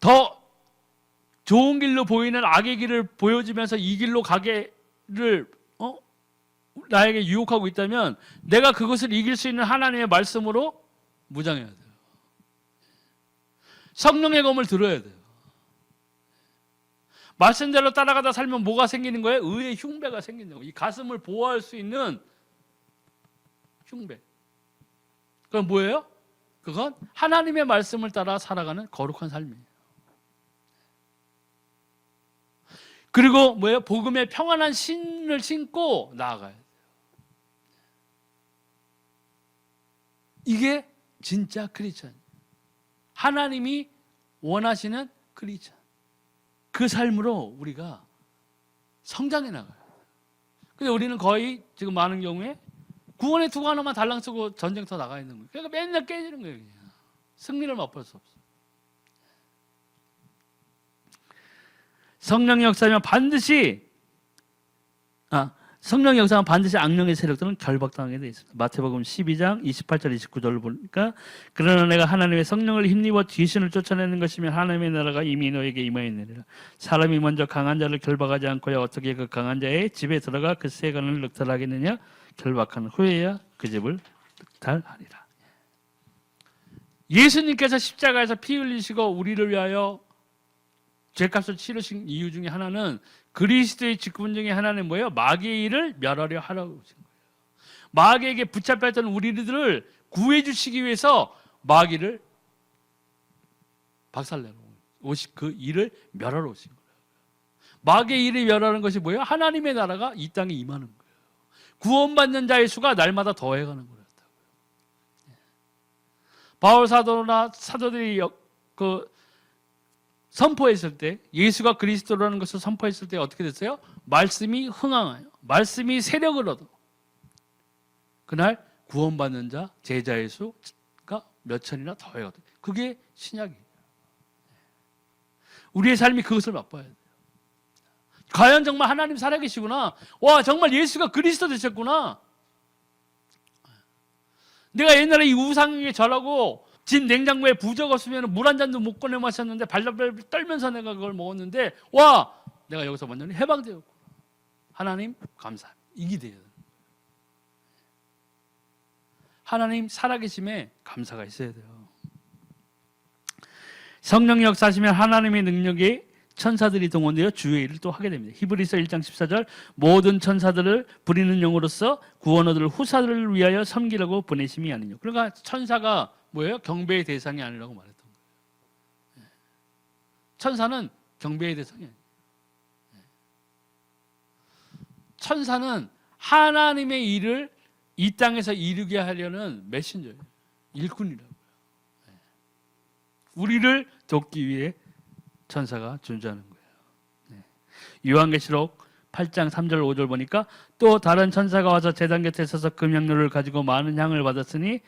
더 좋은 길로 보이는 악의 길을 보여주면서 이 길로 가게를 나에게 유혹하고 있다면 내가 그것을 이길 수 있는 하나님의 말씀으로 무장해야 돼요. 성령의 검을 들어야 돼요. 말씀대로 따라가다 살면 뭐가 생기는 거예요? 의의 흉배가 생긴다고. 이 가슴을 보호할 수 있는 흉배. 그건 뭐예요? 그건 하나님의 말씀을 따라 살아가는 거룩한 삶이에요. 그리고 뭐예요? 복음의 평안한 신을 신고 나아가야 돼요. 이게 진짜 크리스찬. 하나님이 원하시는 크리스찬. 그 삶으로 우리가 성장해 나가요. 근데 우리는 거의 지금 많은 경우에 구원의 투구 하나만 달랑 쓰고 전쟁터 나가 있는 거예요. 그러니까 맨날 깨지는 거예요. 그냥. 승리를 맛볼 수 없어요. 성령의 역사면 반드시 악령의 세력들은 결박당하게 되어 있습니다. 마태복음 12장 28절 29절을 보니까 그러나 내가 하나님의 성령을 힘입어 귀신을 쫓아내는 것이면 하나님의 나라가 이미 너에게 임하였느니라. 사람이 먼저 강한 자를 결박하지 않고야 어떻게 그 강한 자의 집에 들어가 그 세간을 늑탈하겠느냐. 결박한 후에야 그 집을 늑탈하리라. 예수님께서 십자가에서 피 흘리시고 우리를 위하여 죄값을 치르신 이유 중에 하나는 그리스도의 직분 중에 하나는 뭐예요? 마귀의 일을 멸하려 하라고 하신 거예요. 마귀에게 붙잡혔던 우리들을 구해 주시기 위해서 마귀를 박살내러 오신 그 일을 멸하러 오신 거예요. 마귀의 일을 멸하는 것이 뭐예요? 하나님의 나라가 이 땅에 임하는 거예요. 구원받는 자의 수가 날마다 더해가는 거였다고요. 바울 사도나 사도들이 선포했을 때, 예수가 그리스도라는 것을 선포했을 때 어떻게 됐어요? 말씀이 흥황하여 말씀이 세력을 얻어 그날 구원받는 자 제자의 수가 몇 천이나 더해가더라. 그게 신약이에요. 우리의 삶이 그것을 맛봐야 돼요. 과연 정말 하나님 살아계시구나. 와, 정말 예수가 그리스도 되셨구나. 내가 옛날에 이 우상에게 절하고 집 냉장고에 부적 없으면 물 한 잔도 못 꺼내 마셨는데 발발발 떨면서 내가 그걸 먹었는데, 와, 내가 여기서 완전히 해방되었구나. 하나님 감사합니다. 이게 돼요. 하나님 살아계심에 감사가 있어야 돼요. 성령이 역사하시면 하나님의 능력이 천사들이 동원되어 주의 일을 또 하게 됩니다. 히브리서 1장 14절 모든 천사들을 부리는 영으로서 구원 얻을 후사들을 위하여 섬기라고 보내심이 아니뇨. 그러니까 천사가 뭐예요? 경배의 대상이 아니라고 말했던 거예요. 천사는 경배의 대상이 아니에요. 천사는 하나님의 일을 이 땅에서 이루게 하려는 메신저예요. 일꾼이라고요. 우리를 돕기 위해 천사가 존재하는 거예요. 요한계시록 8장 3절 5절 보니까 또 다른 천사가 와서 제단 곁에 서서 금향로를 가지고 많은 향을 받았으니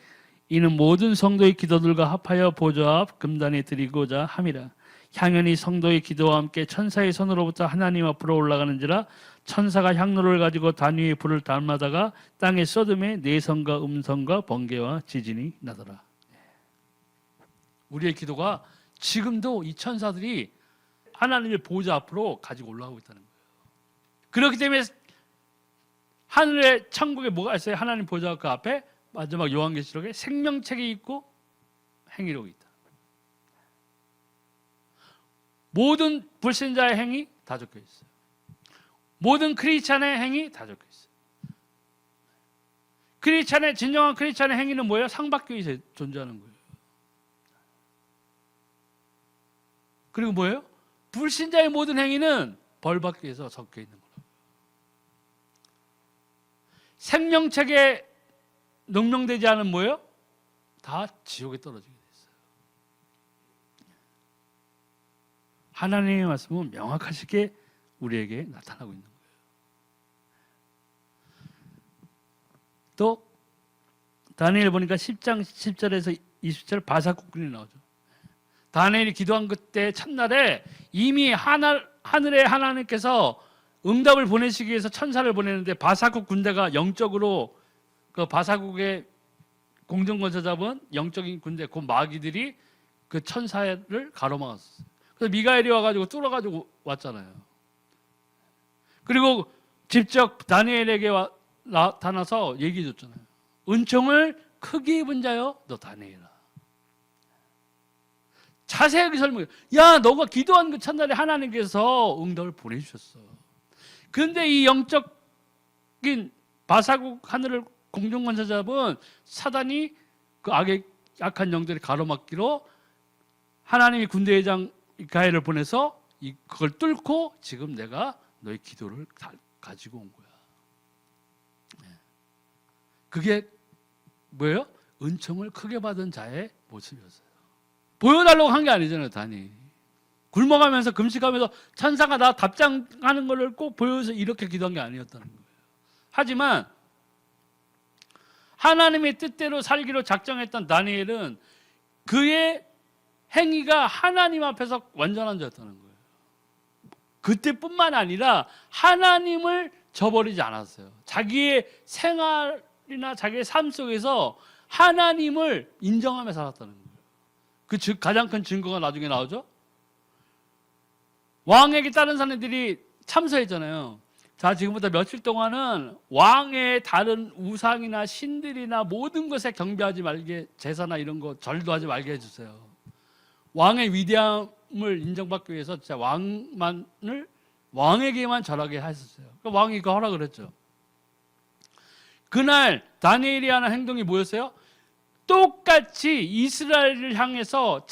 이는 모든 성도의 기도들과 합하여 보좌 앞 금단에 드리고자 함이라. 향연이 성도의 기도와 함께 천사의 손으로부터 하나님 앞으로 올라가는지라. 천사가 향로를 가지고 단 위에 불을 담아다가 땅에 쏟음에 내성과 음성과 번개와 지진이 나더라. 우리의 기도가 지금도 이 천사들이 하나님의 보좌 앞으로 가지고 올라가고 있다는 거예요. 그렇기 때문에 하늘의 천국에 뭐가 있어요? 하나님 보좌 그 앞에 마지막 요한계시록에 생명책이 있고 행위록이 있다. 모든 불신자의 행위 다 적혀 있어요. 모든 크리스찬의 행위 다 적혀 있어요. 진정한 크리스찬의 행위는 뭐예요? 상 받기 위해서 존재하는 거예요. 그리고 뭐예요? 불신자의 모든 행위는 벌 받기 위해서 적혀 있는 거예요. 생명책에 능명되지 않은 뭐예요? 다 지옥에 떨어지게 돼 있어요. 하나님의 말씀은 명확하게 우리에게 나타나고 있는 거예요. 또 다니엘 보니까 10장 10절에서 20절 바사국군이 나오죠. 다니엘이 기도한 그때 첫날에 이미 하늘의 하나님께서 응답을 보내시기 위해서 천사를 보내는데 바사국 군대가 영적으로 그 바사국의 공정권세 잡은 영적인 군대 그 마귀들이 그 천사를 가로막았어요. 그래서 미가엘이 와가지고 뚫어가지고 왔잖아요. 그리고 직접 다니엘에게 나타나서 얘기해 줬잖아요. 은총을 크게 입은 자여 너 다니엘아. 자세하게 설명해. 야, 너가 기도한 그 첫날에 하나님께서 응답을 보내주셨어. 그런데 이 영적인 바사국 하늘을 공중권세 잡은 사단이 그 악의 약한 영들이 가로막기로 하나님이 군대회장 미가엘을 보내서 그걸 뚫고 지금 내가 너의 기도를 가지고 온 거야. 그게 뭐예요? 은총을 크게 받은 자의 모습이었어요. 보여달라고 한 게 아니잖아요. 다니 굶어가면서 금식하면서 천사가 나 답장하는 것을 꼭 보여서 이렇게 기도한 게 아니었다는 거예요. 하지만 하나님의 뜻대로 살기로 작정했던 다니엘은 그의 행위가 하나님 앞에서 완전한 자였다는 거예요. 그때뿐만 아니라 하나님을 저버리지 않았어요. 자기의 생활이나 자기의 삶 속에서 하나님을 인정하며 살았다는 거예요. 그 가장 큰 증거가 나중에 나오죠. 왕에게 다른 사람들이 참소했잖아요. 자, 지금부터 며칠 동안은 왕의 다른 우상이나 신들이나 모든 것에 경배하지 말게, 제사나 이런 거 절도 하지 말게 해주세요. 왕의 위대함을 인정받기 위해서 진짜 왕에게만 절하게 했었어요. 그러니까 왕이 그 허락을 했죠. 그날 다니엘이 하는 행동이 뭐였어요? 똑같이 이스라엘을 향해서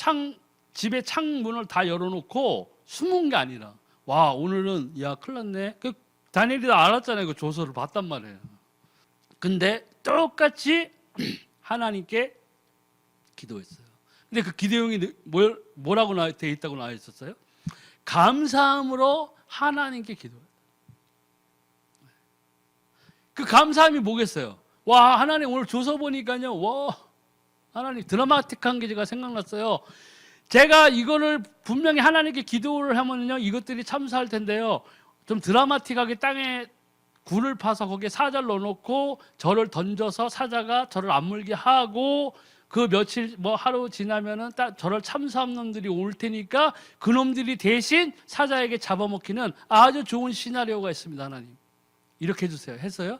집의 창문을 다 열어놓고 숨은 게 아니라, 와, 오늘은 야 큰일 났네. 그 다니엘이 다 알았잖아요. 그 조서를 봤단 말이에요. 근데 똑같이 하나님께 기도했어요. 근데 그 기도용이 뭐라고 되어 있다고 나와 있었어요? 감사함으로 하나님께 기도해요. 그 감사함이 뭐겠어요? 와, 하나님 오늘 조서 보니까요, 와, 하나님 드라마틱한 게 제가 생각났어요. 제가 이거를 분명히 하나님께 기도를 하면요, 이것들이 참사할 텐데요, 좀 드라마틱하게 땅에 굴을 파서 거기에 사자를 넣어놓고 저를 던져서 사자가 저를 안 물게 하고, 그 며칠 하루 지나면은 저를 참사한 놈들이 올 테니까 그 놈들이 대신 사자에게 잡아먹히는 아주 좋은 시나리오가 있습니다. 하나님 이렇게 해주세요. 했어요?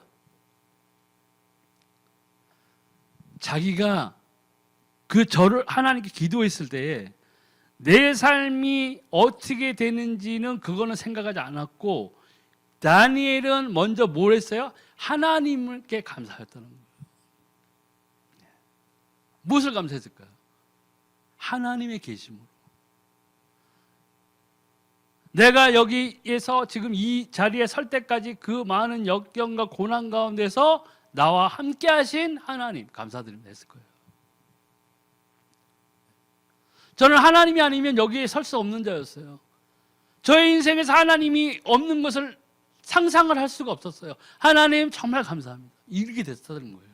자기가 저를 하나님께 기도했을 때에 내 삶이 어떻게 되는지는 그거는 생각하지 않았고, 다니엘은 먼저 뭘 했어요? 하나님께 감사했다는 거예요. 무엇을 감사했을까요? 하나님의 계심으로. 내가 여기에서 지금 이 자리에 설 때까지 그 많은 역경과 고난 가운데서 나와 함께 하신 하나님 감사드립니다 했을 거예요. 저는 하나님이 아니면 여기에 설 수 없는 자였어요. 저의 인생에서 하나님이 없는 것을 상상을 할 수가 없었어요. 하나님 정말 감사합니다. 이렇게 됐다는 거예요.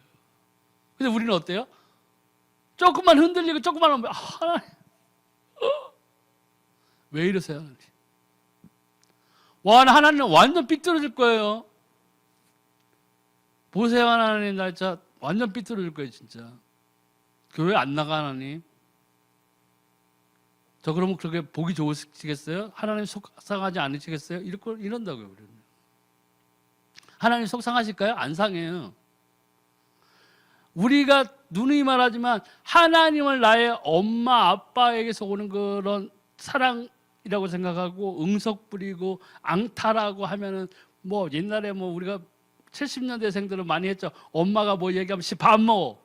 근데 우리는 어때요? 조금만 흔들리고 조금만 하면 하나님 왜 이러세요? 하나님? 와, 하나님은 완전 삐뚤어질 거예요. 보세요, 하나님 나 진짜 완전 삐뚤어질 거예요. 진짜 교회 안 나가 하나님? 저 그러면 그렇게 보기 좋으시겠어요? 하나님 속상하지 않으시겠어요? 이런다고요. 우리는. 하나님 속상하실까요? 안 상해요. 우리가 누누이 말하지만 하나님을 나의 엄마 아빠에게서 오는 그런 사랑, 이라고 생각하고 응석 부리고 앙탈하고 하면은 뭐 옛날에 뭐 우리가 70년대생들은 많이 했죠. 엄마가 뭐 얘기하면 씨 밥 먹어.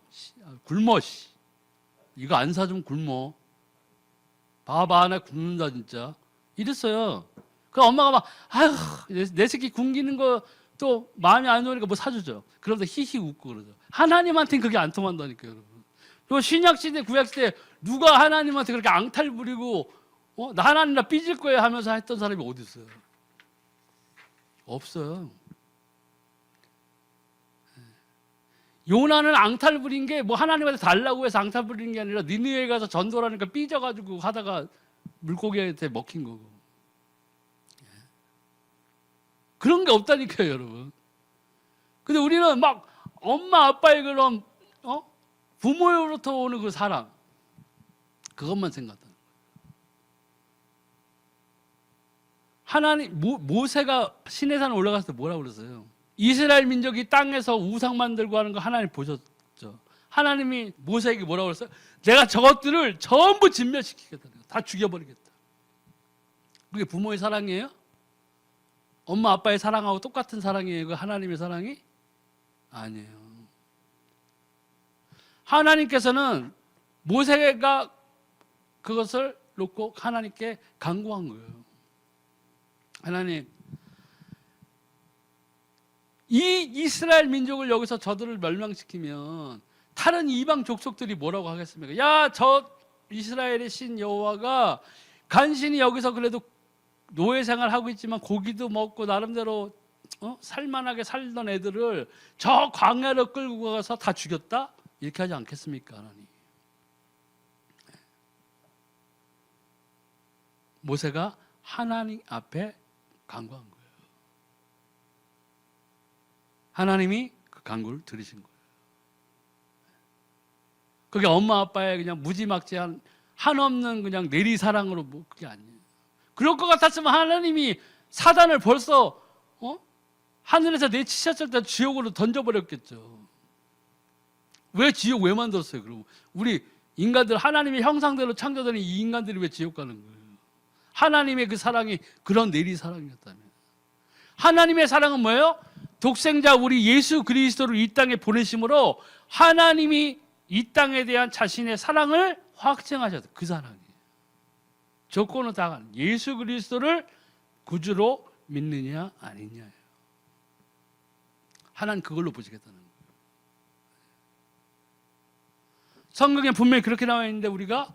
굶어 씨. 이거 안 사주면 굶어. 밥 안에 굶는다 진짜. 이랬어요. 그 엄마가 막 아휴 내 새끼 굶기는 거 또 마음이 안 좋으니까 뭐 사주죠. 그러면서 히히 웃고 그러죠. 하나님한테는 그게 안 통한다니까요, 여러분. 또 신약시대 구약시대 누가 하나님한테 그렇게 앙탈 부리고 나 하나님 나 삐질 거야 하면서 했던 사람이 어디 있어요? 없어요. 요나는 앙탈 부린 게 뭐 하나님한테 달라고 해서 앙탈 부린 게 아니라 니느웨에 가서 전도를 하니까 삐져가지고 하다가 물고기한테 먹힌 거고. 그런 게 없다니까요, 여러분. 근데 우리는 막 엄마 아빠의 그런 부모로부터 오는 그 사랑 그것만 생각하는 거예요. 하나님 모세가 시내산 올라갔을 때 뭐라고 그랬어요? 이스라엘 민족이 땅에서 우상 만들고 하는 거 하나님 보셨죠? 하나님이 모세에게 뭐라고 그랬어요? 내가 저것들을 전부 진멸시키겠다. 다 죽여버리겠다. 그게 부모의 사랑이에요? 엄마 아빠의 사랑하고 똑같은 사랑이에요? 그 하나님의 사랑이? 아니에요. 하나님께서는 모세가 그것을 놓고 하나님께 간구한 거예요. 하나님, 이 이스라엘 민족을 여기서 저들을 멸망시키면 다른 이방 족속들이 뭐라고 하겠습니까? 야, 저 이스라엘의 신 여호와가 간신히 여기서 그래도 노예 생활하고 있지만 고기도 먹고 나름대로 살만하게 살던 애들을 저 광야로 끌고 가서 다 죽였다? 이렇게 하지 않겠습니까, 하나님? 모세가 하나님 앞에 간구한 거예요. 하나님이 그 간구를 들으신 거예요. 그게 엄마 아빠의 그냥 무지막지한 한없는 그냥 내리사랑으로 뭐 그게 아니에요. 그럴 것 같았으면 하나님이 사단을 벌써 하늘에서 내치셨을 때 지옥으로 던져버렸겠죠. 왜 지옥 왜 만들었어요? 그럼 우리 인간들 하나님의 형상대로 창조된 이 인간들이 왜 지옥 가는 거예요? 하나님의 그 사랑이 그런 내리사랑이었다면. 하나님의 사랑은 뭐예요? 독생자 우리 예수 그리스도를 이 땅에 보내심으로 하나님이 이 땅에 대한 자신의 사랑을 확증하셨다. 그 사랑이에요. 조건은 다 예수 그리스도를 구주로 믿느냐 아니냐예요. 하나님 그걸로 보시겠다는 거예요. 성경에 분명히 그렇게 나와 있는데 우리가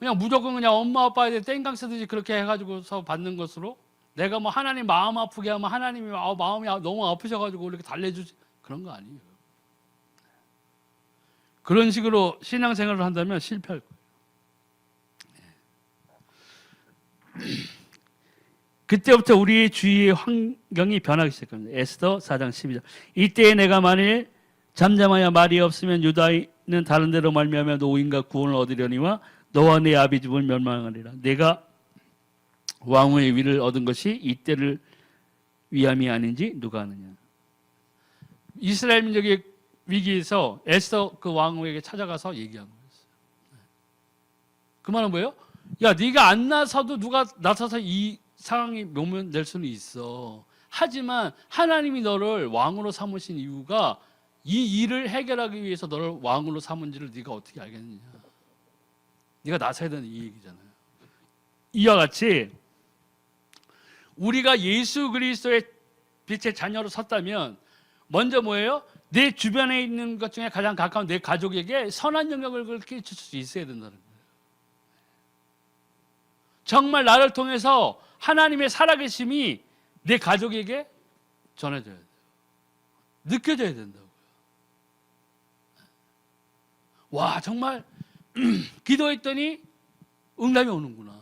그냥 무조건 그냥 엄마 아빠에 땡강 쓰듯이 그렇게 해가지고서 받는 것으로 내가 뭐 하나님 마음 아프게 하면 하나님이 마음이 너무 아프셔가지고 이렇게 달래주지 그런 거 아니에요. 그런 식으로 신앙생활을 한다면 실패할 거예요. 그때부터 우리의 주위의 환경이 변하기 시작합니다. 에스더 4장 12절. 이때에 내가 만일 잠잠하여 말이 없으면 유다인은 다른 데로 말미암아 노인과 구원을 얻으려니와 너와 내 아비 집을 멸망하리라. 내가 왕후의 위를 얻은 것이 이때를 위함이 아닌지 누가 아느냐. 이스라엘 민족의 위기에서 에스더 그 왕후에게 찾아가서 얘기한 거였어요. 그 말은 뭐예요? 야, 네가 안 나서도 누가 나서서 이 상황이 묘면될 수는 있어. 하지만 하나님이 너를 왕으로 삼으신 이유가 이 일을 해결하기 위해서 너를 왕으로 삼은지를 네가 어떻게 알겠느냐. 네가 나서야 되는 이 얘기잖아요. 이와 같이 우리가 예수 그리스도의 빛의 자녀로 섰다면 먼저 뭐예요? 내 주변에 있는 것 중에 가장 가까운 내 가족에게 선한 영향을 끼칠 수 있어야 된다는 거예요. 정말 나를 통해서 하나님의 살아계심이 내 가족에게 전해져야 돼요. 느껴져야 된다고요. 와, 정말 기도했더니 응답이 오는구나.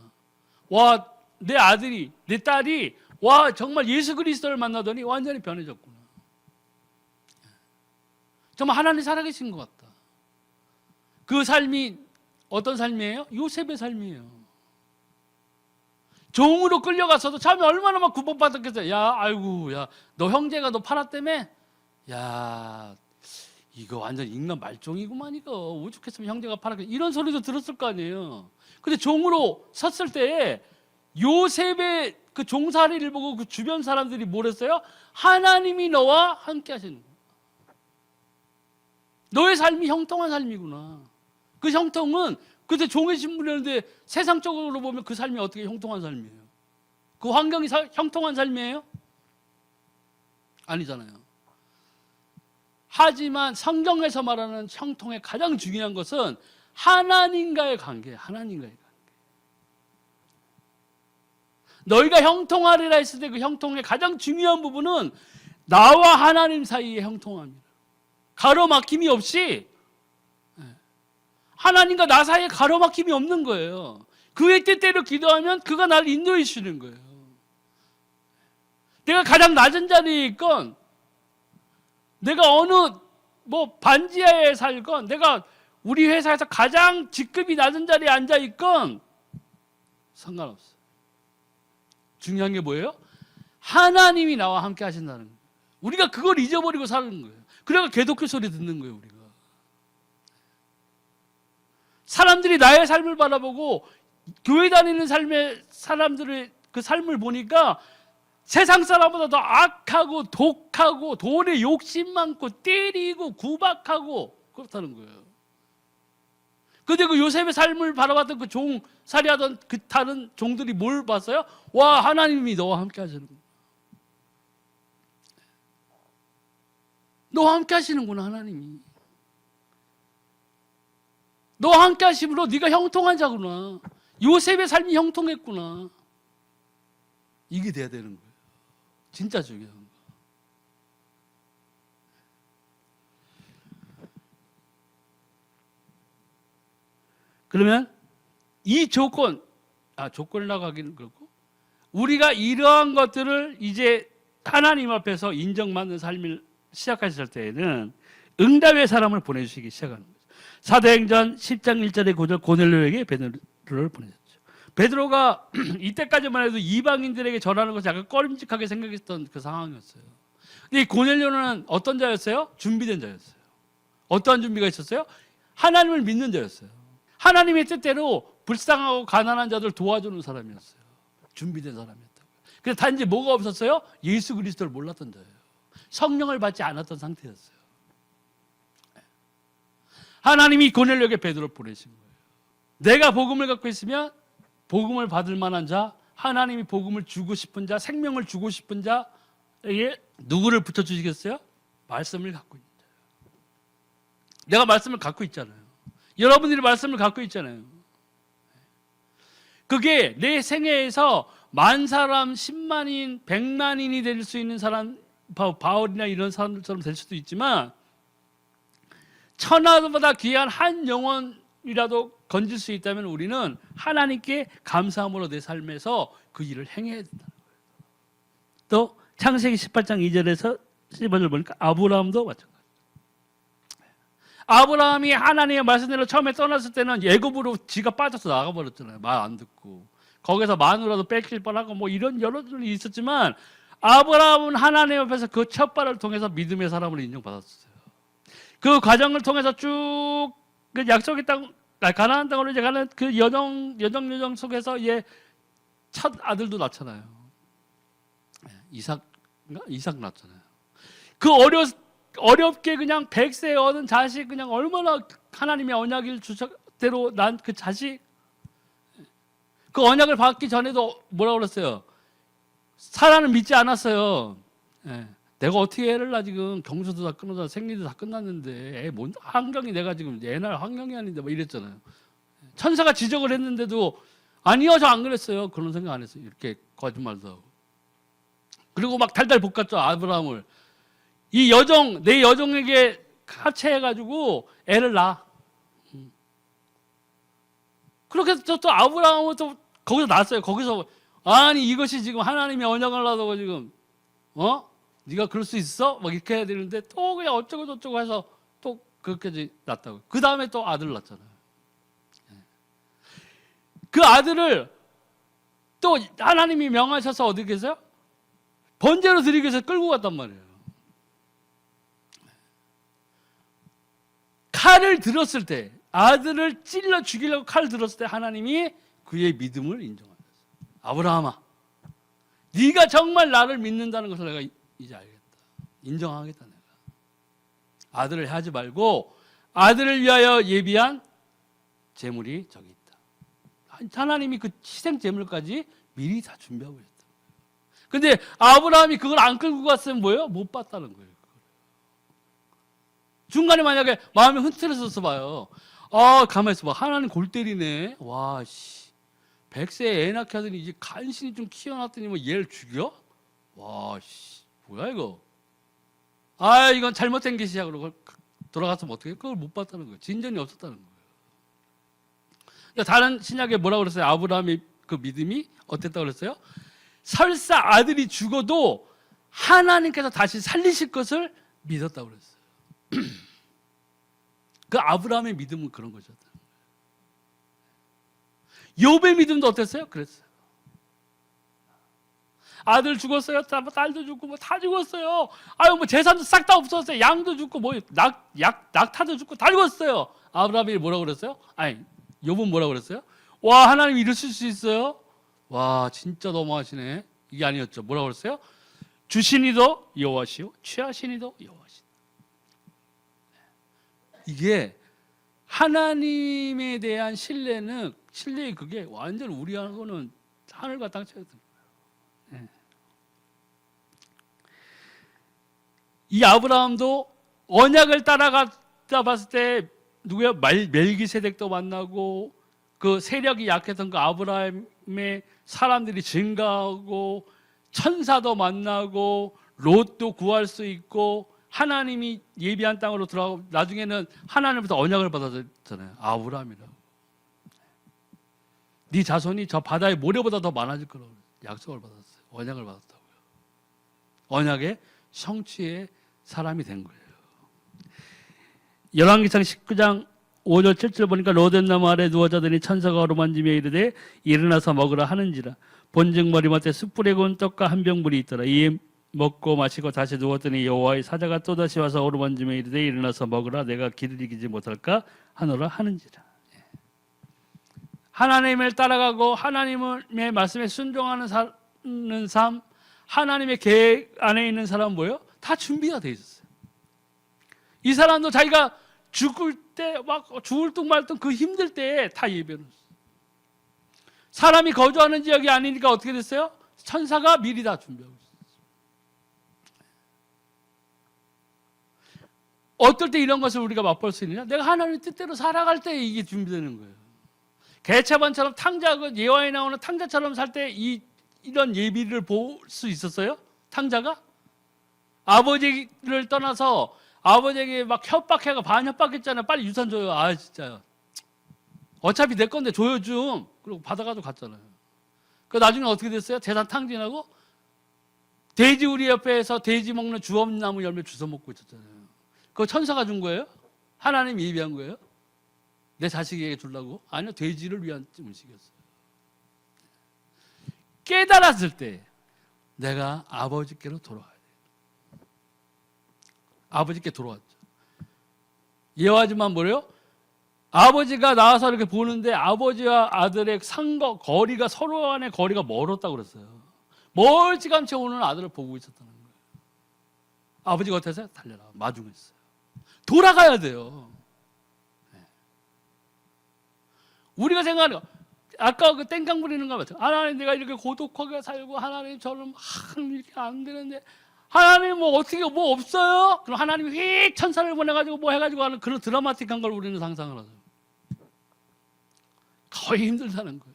와, 내 아들이, 내 딸이 와, 정말 예수 그리스도를 만나더니 완전히 변해졌구나. 정말 하나님 살아계신 것 같다. 그 삶이 어떤 삶이에요? 요셉의 삶이에요. 종으로 끌려가서도 참 얼마나 막 구원받았겠어요. 야, 아이고, 야, 너 형제가 너 팔았다며? 야, 이거 완전 인간 말종이구만, 이거 오죽했으면 형제가 팔았겠, 이런 소리도 들었을 거 아니에요. 근데 종으로 섰을 때 요셉의 그 종살이를 보고 그 주변 사람들이 뭐랬어요? 하나님이 너와 함께 하시는 거야. 너의 삶이 형통한 삶이구나. 그 형통은 그때 종의 신분이었는데 세상적으로 보면 그 삶이 어떻게 형통한 삶이에요? 그 환경이 형통한 삶이에요? 아니잖아요. 하지만 성경에서 말하는 형통의 가장 중요한 것은 하나님과의 관계예요. 하나님과의 관계. 너희가 형통하리라 했을 때 그 형통의 가장 중요한 부분은 나와 하나님 사이의 형통함이에요. 가로막힘이 없이, 하나님과 나 사이에 가로막힘이 없는 거예요. 그의 뜻대로 기도하면 그가 나를 인도해 주시는 거예요. 내가 가장 낮은 자리에 있건, 내가 어느 반지하에 살건, 내가 우리 회사에서 가장 직급이 낮은 자리에 앉아 있건 상관없어요. 중요한 게 뭐예요? 하나님이 나와 함께 하신다는 거예요. 우리가 그걸 잊어버리고 사는 거예요. 그래서 개독교 소리 듣는 거예요, 우리가. 사람들이 나의 삶을 바라보고 교회 다니는 삶의 사람들의 그 삶을 보니까 세상 사람보다 더 악하고 독하고 돈에 욕심 많고 때리고 구박하고 그렇다는 거예요. 근데 그 요셉의 삶을 바라봤던 그 종살이하던 그 다른 종들이 뭘 봤어요? 와, 하나님이 너와 함께 하시는 거야. 너와 함께 하시는구나, 하나님이. 너와 함께 하심으로 네가 형통한 자구나. 요셉의 삶이 형통했구나. 이게 돼야 되는 거예요. 진짜 중요한 거. 그러면 이 조건이라고 하기는 그렇고, 우리가 이러한 것들을 이제 하나님 앞에서 인정받는 삶을 시작하실 때에는 응답의 사람을 보내주시기 시작하는 거죠. 사도행전 10장 1절의 9절, 고넬료에게 베드로를 보내셨죠. 베드로가 이때까지만 해도 이방인들에게 전하는 것이 약간 꺼림직하게 생각했던 그 상황이었어요. 근데 이 고넬료는 어떤 자였어요? 준비된 자였어요. 어떠한 준비가 있었어요? 하나님을 믿는 자였어요. 하나님의 뜻대로 불쌍하고 가난한 자들 도와주는 사람이었어요. 준비된 사람이었다고요. 그래서 단지 뭐가 없었어요? 예수 그리스도를 몰랐던 자예요. 성령을 받지 않았던 상태였어요. 하나님이 고넬료에게 베드로를 보내신 거예요. 내가 복음을 갖고 있으면 복음을 받을 만한 자, 하나님이 복음을 주고 싶은 자, 생명을 주고 싶은 자에게 누구를 붙여주시겠어요? 말씀을 갖고 있는 자예요. 내가 말씀을 갖고 있잖아요. 여러분들이 말씀을 갖고 있잖아요. 그게 내 생애에서 10,000사람, 100,000인, 100만인이 될 수 있는 사람, 바울이나 이런 사람들처럼 될 수도 있지만, 천하보다 귀한 한 영혼이라도 건질 수 있다면 우리는 하나님께 감사함으로 내 삶에서 그 일을 행해야 된다는 거예요. 또 창세기 18장 2절에서 15절 보니까 아브라함도 마찬가지예요. 아브라함이 하나님의 말씀대로 처음에 떠났을 때는 애굽으로 지가 빠져서 나가버렸잖아요. 말 안 듣고. 거기서 마누라도 뺏길 뻔하고 이런 여러 일이 있었지만, 아브라함은 하나님 앞에서 그 첫 발을 통해서 믿음의 사람으로 인정받았어요. 그 과정을 통해서 쭉 그 약속의 땅, 가나안 땅으로 이제 가는 그 여정 속에서 첫 아들도 낳잖아요. 이삭 낳잖아요. 그 어렵게 그냥 100세 얻은 자식, 그냥 얼마나 하나님의 언약을 주셨대로 난 그 자식, 그 언약을 받기 전에도 뭐라고 그랬어요? 사라는 믿지 않았어요. 내가 어떻게 애를 낳아, 지금 경수도 다 끊어서 생리도 다 끝났는데 뭔 환경이, 내가 지금 옛날 환경이 아닌데 이랬잖아요. 천사가 지적을 했는데도 아니요, 저 안 그랬어요. 그런 생각 안 했어요. 이렇게 거짓말도 하고. 그리고 막 달달 볶았죠, 아브라함을. 내 여종에게 합체해가지고 애를 낳아. 그렇게 해서 또 아브라함은 또 거기서 낳았어요. 거기서, 아니 이것이 지금 하나님의 언약을 놔두고 지금 네가 그럴 수 있어? 막 이렇게 해야 되는데 또 그냥 어쩌고 저쩌고 해서 또 그렇게 낳았다고. 그 다음에 또 아들 낳잖아요. 그 아들을 또 하나님이 명하셔서 어디 계세요? 번제로 드리기 위해서 끌고 갔단 말이에요. 칼을 들었을 때, 아들을 찔러 죽이려고 칼을 들었을 때 하나님이 그의 믿음을 인정하셨어요. 아브라함아, 네가 정말 나를 믿는다는 것을 내가 이제 알겠다. 인정하겠다. 내가 아들을 하지 말고 아들을 위하여 예비한 제물이 저기 있다. 하나님이 그 희생 제물까지 미리 다 준비하고 있었다. 근데 아브라함이 그걸 안 끌고 갔으면 뭐예요? 못 봤다는 거예요. 중간에 만약에 마음이 흔들렸었어 봐요. 가만히 있어 봐. 하나님 골 때리네. 와, 씨. 100세에 애 낳게 하더니 이제 간신히 좀 키워놨더니 뭐 얘를 죽여? 와, 씨. 뭐야 이거? 이건 잘못된 것이야. 그러고 돌아갔으면 어떻게 해? 그걸 못 봤다는 거예요. 진전이 없었다는 거예요. 그러니까 다른 신약에 뭐라고 그랬어요? 아브라함의 그 믿음이 어땠다고 그랬어요? 설사 아들이 죽어도 하나님께서 다시 살리실 것을 믿었다고 그랬어요. 그 아브라함의 믿음은 그런 거죠. 욥의 믿음도 어땠어요? 그랬어요. 아들 죽었어요. 딸도 죽고 뭐 다 죽었어요. 뭐 재산도 싹 다 없었어요. 양도 죽고 뭐 낙타도 죽고 다 죽었어요. 아브라함이 뭐라고 그랬어요? 욥은 뭐라고 그랬어요? 와, 하나님 이러실 수 있어요? 와, 진짜 너무하시네. 이게 아니었죠. 뭐라고 그랬어요? 주시니도 여호와시오, 취하시니도 여호와시오. 이게 하나님에 대한 신뢰의 그게 완전 우리하고는 하늘과 땅 차이가 듭니다. 네. 이 아브라함도 언약을 따라가다 봤을 때 누구야? 멜기세덱도 만나고 그 세력이 약했던 그 아브라함의 사람들이 증가하고 천사도 만나고 롯도 구할 수 있고 하나님이 예비한 땅으로 들어가고 나중에는 하나님부터 언약을 받았잖아요. 아브라함이라고. 네 자손이 저 바다의 모래보다 더 많아질 거라고 약속을 받았어요. 언약을 받았다고요. 언약의 성취의 사람이 된 거예요. 열왕기상 19장 5절 7절 보니까 로된 나무 아래 누워 자더니 천사가 어루만지며 이르되 일어나서 먹으라 하는지라. 본즉 머리맡에 숯불에 구운 떡과 한 병물이 있더라. 이에 먹고 마시고 다시 누웠더니 여호와의 사자가 또다시 와서 어루만지며 이르되 일어나서 먹으라. 내가 길을 이기지 못할까 하노라 하는지라. 하나님을 따라가고 하나님의 말씀에 순종하는 삶, 하나님의 계획 안에 있는 사람은 뭐예요? 다 준비가 돼 있었어요. 이 사람도 자기가 죽을 때 막 죽을 둥 말 둥 그 힘들 때 다 예배했어요. 사람이 거주하는 지역이 아니니까 어떻게 됐어요? 천사가 미리 다 준비하고 있어요. 어떨 때 이런 것을 우리가 맛볼 수 있느냐? 내가 하나님의 뜻대로 살아갈 때 이게 준비되는 거예요. 개차반처럼 탕자, 예화에 나오는 탕자처럼 살 때 이런 예비를 볼 수 있었어요? 탕자가? 아버지를 떠나서 아버지에게 막 협박해가 반협박했잖아요. 빨리 유산 줘요. 진짜요. 어차피 내 건데 줘요 좀. 그리고 받아가지고 갔잖아요. 그 나중에 어떻게 됐어요? 재산 탕진하고 돼지우리 옆에서 돼지 먹는 주엄나무 열매 주워 먹고 있었잖아요. 그거 천사가 준 거예요? 하나님이 예비한 거예요? 내 자식에게 주려고? 아니요, 돼지를 위한 음식이었어요. 깨달았을 때 내가 아버지께로 돌아가야 돼요. 아버지께 돌아왔죠. 예화지만 뭐래요? 아버지가 나와서 이렇게 보는데 아버지와 아들의 거리가 서로 간의 거리가 멀었다고 그랬어요. 멀찌감치 오는 아들을 보고 있었다는 거예요. 아버지가 어땠어요? 달려라. 마중했어요. 돌아가야 돼요. 우리가 생각하는 거, 아까 그 땡깡 부리는 거 맞죠? 하나님 내가 이렇게 고독하게 살고 하나님 저는 이렇게 안 되는데 하나님 뭐 어떻게 뭐 없어요? 그럼 하나님이 휙 천사를 보내가지고 뭐 해가지고 하는 그런 드라마틱한 걸 우리는 상상을 하죠. 거의 힘들다는 거예요.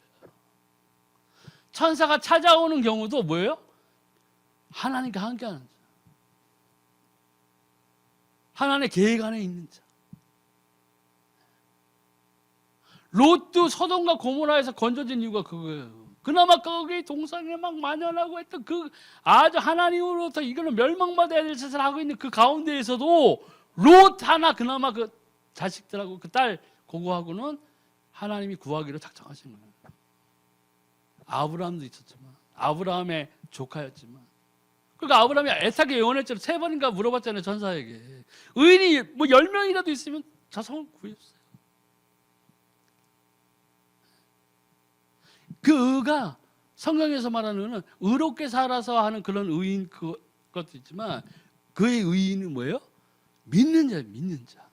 천사가 찾아오는 경우도 뭐예요? 하나님과 함께하는 자. 하나님의 계획 안에 있는 자. 롯도 소돔과 고모라에서 건져진 이유가 그거예요. 그나마 거기 동산에 막 만연하고 했던 그 아주 하나님으로부터 이거는 멸망받아야 될 짓을 하고 있는 그 가운데에서도 롯 하나 그나마 그 자식들하고 그 딸 고거하고는 하나님이 구하기로 작정하신 거예요. 아브라함도 있었지만 아브라함의 조카였지만 그러니까 아브라함이 애타게 예언했잖아요. 3번인가 물어봤잖아요. 전사에게. 의인이 뭐 10명이라도 있으면 자손을 구했어요. 그 의가 성경에서 말하는 의는 의롭게 살아서 하는 그런 의인 그것도 있지만 그의 의인은 뭐예요? 믿는 자예요. 믿는 자.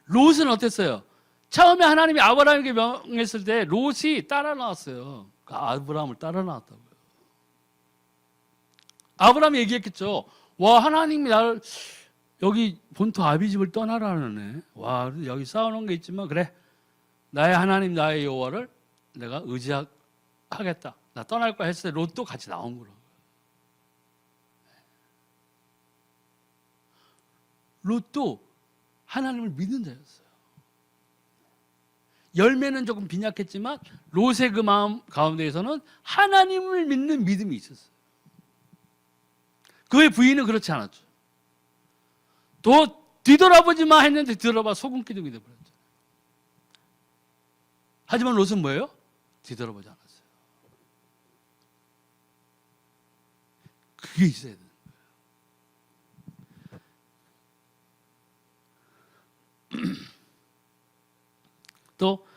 롯은 어땠어요? 처음에 하나님이 아브라함에게 명했을 때 롯이 따라 나왔어요. 그 아브라함을 따라 나왔다고요. 아브라함이 얘기했겠죠. 와, 하나님이 나를 여기 본토 아비집을 떠나라는 애. 와, 여기 쌓아놓은 게 있지만 그래, 나의 하나님 나의 여호와를 내가 의지하겠다. 나 떠날 거야 했을 때 롯도 같이 나온 거라고요. 롯도 하나님을 믿는 자였어요. 열매는 조금 빈약했지만 롯의 그 마음 가운데에서는 하나님을 믿는 믿음이 있었어요. 그의 부인은 그렇지 않았죠. 또 뒤돌아보지 마 했는데 뒤돌아봐 소금 기둥이 되어버렸죠. 하지만 롯은 뭐예요? 뒤돌아보지 않았어요. 그게 있어야 돼요. 또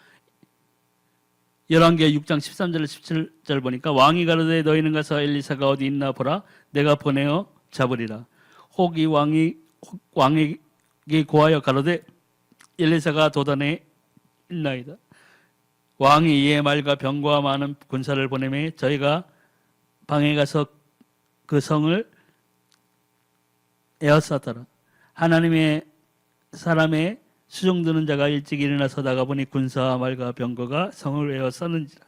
열왕기하 6장 13절 17절 보니까 왕이 가로되 너희는 가서 엘리사가 어디 있나 보라 내가 보내어 잡으리라. 혹이 왕에게 고하여 가로되 엘리사가 도단에 있나이다. 왕이 이에 말과 병과 많은 군사를 보내매 저희가 방에 가서 그 성을 에워쌌더라. 하나님의 사람의 수종드는 자가 일찍 일어나서 나가보니 군사와 말과 병거가 성을 에워쌌는지라.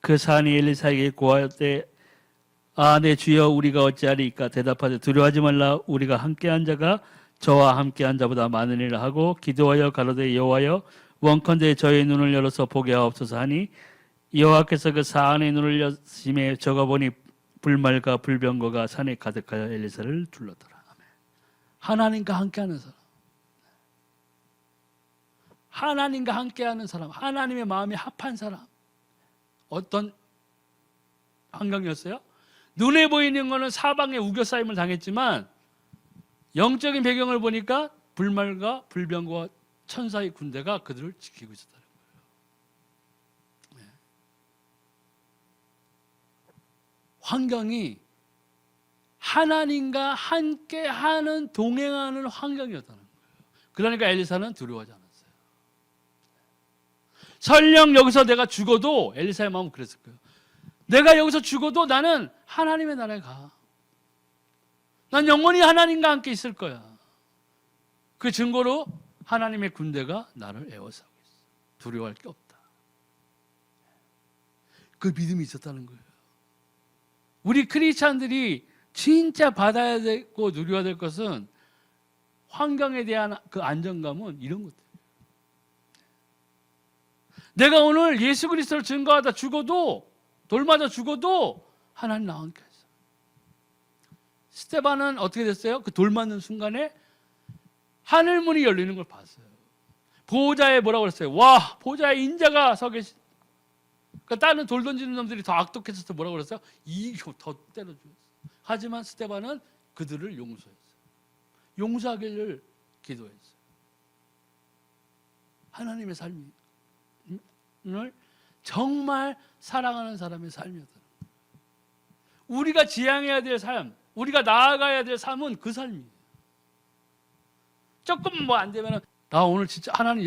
그 사안이 엘리사에게 고하되 내 주여 우리가 어찌하리이까. 대답하되 두려워하지 말라. 우리가 함께한 자가 저와 함께한 자보다 많으리라 하고 기도하여 가로되 여호와여 원컨대 저의 눈을 열어서 보게 하옵소서 하니 여호와께서 그 사안의 눈을 여심에 적어보니 불말과 불병거가 산에 가득하여 엘리사를 둘렀더라. 하나님과 함께하는 사람, 하나님과 함께하는 사람, 하나님의 마음이 합한 사람. 어떤 환경이었어요? 눈에 보이는 것은 사방에 우겨싸임을 당했지만 영적인 배경을 보니까 불말과 불병과 천사의 군대가 그들을 지키고 있었다는 거예요. 네. 환경이 하나님과 함께하는 동행하는 환경이었다는 거예요. 그러니까 엘리사는 두려워하지 않았어요. 설령 여기서 내가 죽어도 엘리사의 마음은 그랬을 거예요. 내가 여기서 죽어도 나는 하나님의 나라에 가. 난 영원히 하나님과 함께 있을 거야. 그 증거로 하나님의 군대가 나를 에워싸고 있어. 두려워할 게 없다. 그 믿음이 있었다는 거예요. 우리 크리스찬들이 진짜 받아야 되고 누려야 될 것은 환경에 대한 그 안정감은 이런 것들. 내가 오늘 예수 그리스도를 증거하다 죽어도 돌 맞아 죽어도 하나님 나와 함께 했어. 스데반은 어떻게 됐어요? 그 돌 맞는 순간에 하늘 문이 열리는 걸 봤어요. 보호자에 뭐라고 그랬어요? 와, 보호자에 인자가 서 계시. 그러니까 다른 돌 던지는 놈들이 더 악독했어서 뭐라고 그랬어요? 이거 더 때려 죽였어. 하지만 스데반은 그들을 용서했어요. 용서하기를 기도했어요. 하나님의 삶을 정말 사랑하는 사람의 삶이었다. 우리가 지향해야 될 삶, 우리가 나아가야 될 삶은 그 삶이에요. 조금 뭐 안 되면은 나 오늘 진짜 하나님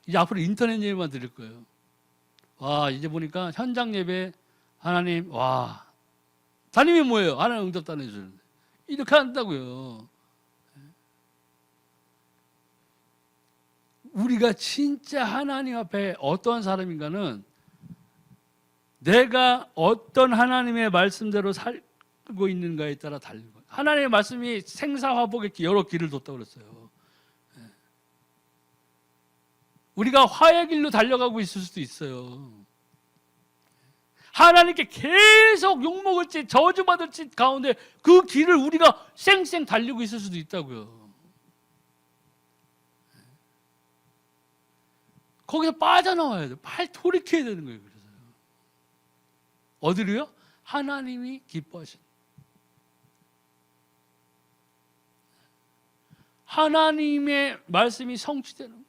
이제 앞으로 인터넷 예배만 드릴 거예요. 와, 이제 보니까 현장 예배 하나님, 와, 담임이 뭐예요? 하나님 응답 안 해주는데 이렇게 한다고요. 우리가 진짜 하나님 앞에 어떤 사람인가는 내가 어떤 하나님의 말씀대로 살고 있는가에 따라 다른 거예요. 하나님의 말씀이 생사화복에 여러 길을 뒀다고 그랬어요. 우리가 화의 길로 달려가고 있을 수도 있어요. 하나님께 계속 욕먹을 짓, 저주받을 짓 가운데 그 길을 우리가 쌩쌩 달리고 있을 수도 있다고요. 거기서 빠져나와야 돼요. 돌이켜야 되는 거예요. 그래서 어디로요? 하나님이 기뻐하신, 하나님의 말씀이 성취되는 거.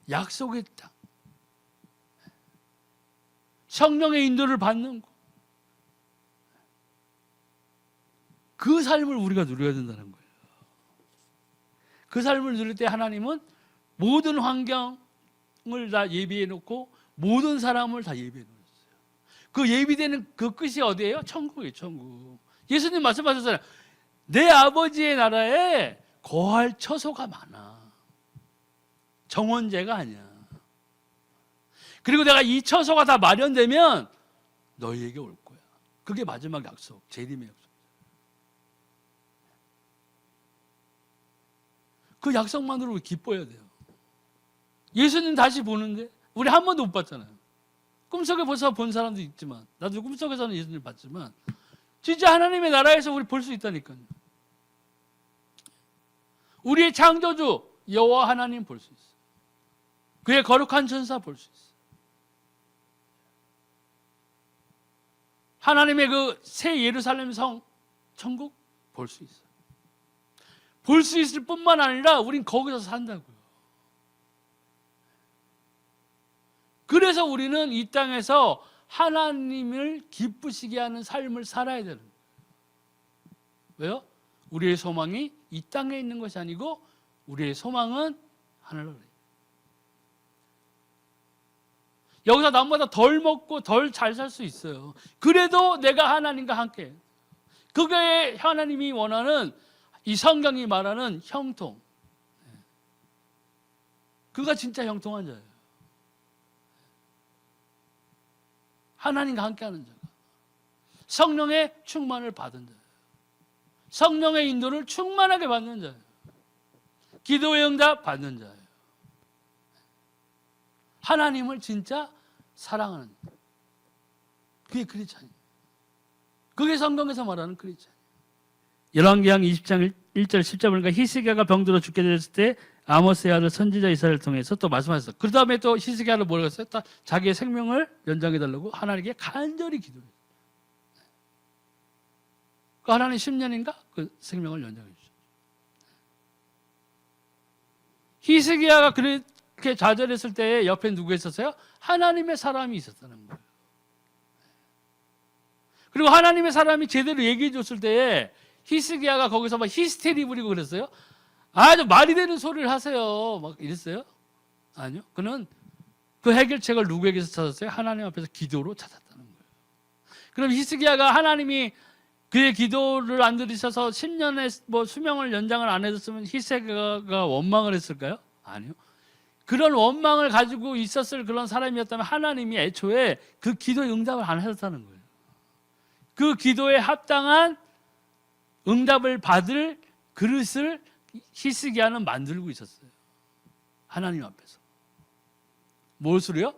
약속의 땅. 성령의 인도를 받는 거. 그 삶을 우리가 누려야 된다는 거예요. 그 삶을 누릴 때 하나님은 모든 환경을 다 예비해 놓고 모든 사람을 다 예비해 놓았어요. 그 예비되는 그 끝이 어디예요? 천국이에요. 천국. 예수님 말씀하셨잖아요. 내 아버지의 나라에 거할 처소가 많아. 정원제가 아니야. 그리고 내가 이 처소가 다 마련되면 너희에게 올 거야. 그게 마지막 약속, 재림의 약속. 그 약속만으로 기뻐해야 돼요. 예수님 다시 보는데 우리 한 번도 못 봤잖아요. 꿈속에 벌써 본 사람도 있지만, 나도 꿈속에서는 예수님 봤지만 진짜 하나님의 나라에서 우리 볼 수 있다니까요. 우리의 창조주 여호와 하나님 볼 수 있어요. 그의 거룩한 천사 볼 수 있어요. 하나님의 그 새 예루살렘 성 천국 볼 수 있어요. 볼 수 있을 뿐만 아니라 우린 거기서 산다고요. 그래서 우리는 이 땅에서 하나님을 기쁘시게 하는 삶을 살아야 되는 거예요. 왜요? 우리의 소망이 이 땅에 있는 것이 아니고 우리의 소망은 하늘로. 여기서 남보다 덜 먹고 덜 잘 살 수 있어요. 그래도 내가 하나님과 함께. 그게 하나님이 원하는 이 성경이 말하는 형통. 그가 진짜 형통한 자예요. 하나님과 함께하는 자가. 성령의 충만을 받은 자예요. 성령의 인도를 충만하게 받는 자예요. 기도의 응답 받는 자예요. 하나님을 진짜 사랑하는 자예요. 그게 크리스찬이에요. 그게 성경에서 말하는 크리스찬이에요. 열왕기상 20장 1절 10절 보니까 히스기야가 병들어 죽게 됐을 때 아모스의 아들 선지자 이사야를 통해서 또 말씀하셨어요. 그 다음에 또 히스기야를 뭐라고 했어요? 자기의 생명을 연장해달라고 하나님께 간절히 기도했어요. 그 하나님 10년인가? 그 생명을 연장해 주셨어요. 히스기야가 그렇게 좌절했을 때 옆에 누구 있었어요? 하나님의 사람이 있었다는 거예요. 그리고 하나님의 사람이 제대로 얘기해 줬을 때에 히스기야가 거기서 막 히스테리 부리고 그랬어요? 아주 말이 되는 소리를 하세요. 막 이랬어요? 아니요. 그는 그 해결책을 누구에게서 찾았어요? 하나님 앞에서 기도로 찾았다는 거예요. 그럼 히스기야가 하나님이 그의 기도를 안 들으셔서 10년의 뭐 수명을 연장을 안 해줬으면 히스기야가 원망을 했을까요? 아니요. 그런 원망을 가지고 있었을 그런 사람이었다면 하나님이 애초에 그 기도에 응답을 안 하셨다는 거예요. 그 기도에 합당한 응답을 받을 그릇을 히스기야는 만들고 있었어요. 하나님 앞에서. 무엇으로요?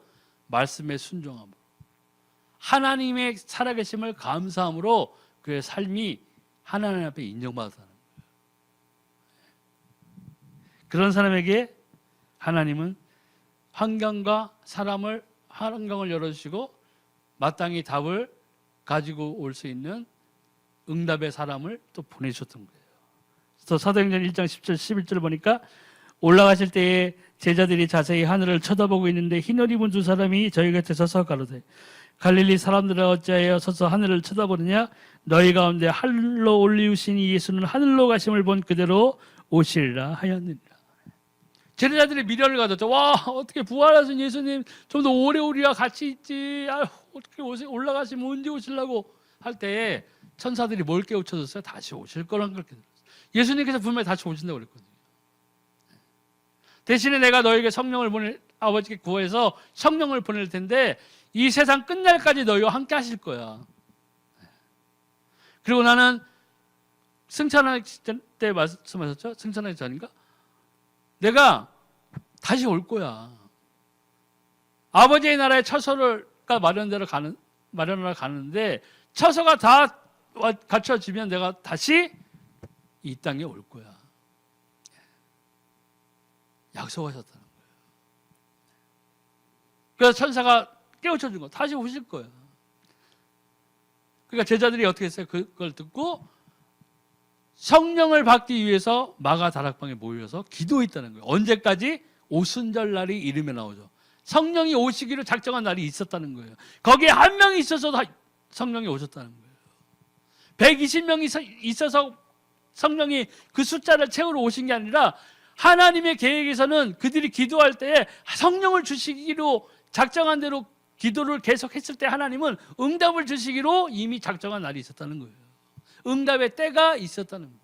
말씀에 순종함으로. 하나님의 살아계심을 감사함으로 그의 삶이 하나님 앞에 인정받았다는 거예요. 그런 사람에게 하나님은 환경과 환경을 열어주시고 마땅히 답을 가지고 올 수 있는 응답의 사람을 또 보내주셨던 거예요. 그래서 사도행전 1장 10절 11절 보니까 올라가실 때에 제자들이 자세히 하늘을 쳐다보고 있는데 흰옷 입은 두 사람이 저희 곁에 서서 가로되 갈릴리 사람들아 어찌하여 서서 하늘을 쳐다보느냐 너희 가운데 하늘로 올리우신 이 예수는 하늘로 가심을 본 그대로 오시리라 하였느니라. 제자들이 미련을 가졌죠. 와, 어떻게 부활하신 예수님 좀 더 오래 우리와 같이 있지. 아유, 어떻게 올라가시면 언제 오시려고 할 때에 천사들이 뭘 깨우쳐줬어요? 다시 오실 거란 걸 깨우쳤어요. 예수님께서 분명히 다시 오신다고 그랬거든요. 대신에 내가 너에게 성령을 아버지께 구해서 성령을 보낼 텐데 이 세상 끝날까지 너희와 함께 하실 거야. 그리고 나는 승천하기 때 말씀하셨죠? 승천하기 전인가? 내가 다시 올 거야. 아버지의 나라의 처소가 마련하러 가는데 처소가 다 갖춰지면 내가 다시 이 땅에 올 거야. 약속하셨다는 거예요. 그래서 천사가 깨우쳐 준 거. 다시 오실 거야. 그러니까 제자들이 어떻게 했어요? 그걸 듣고 성령을 받기 위해서 마가 다락방에 모여서 기도했다는 거예요. 언제까지? 오순절날이 이름에 나오죠. 성령이 오시기로 작정한 날이 있었다는 거예요. 거기에 한 명이 있어서도 성령이 오셨다는 거예요. 120명이 있어서 성령이 그 숫자를 채우러 오신 게 아니라 하나님의 계획에서는 그들이 기도할 때에 성령을 주시기로 작정한 대로 기도를 계속했을 때 하나님은 응답을 주시기로 이미 작정한 날이 있었다는 거예요. 응답의 때가 있었다는 거예요.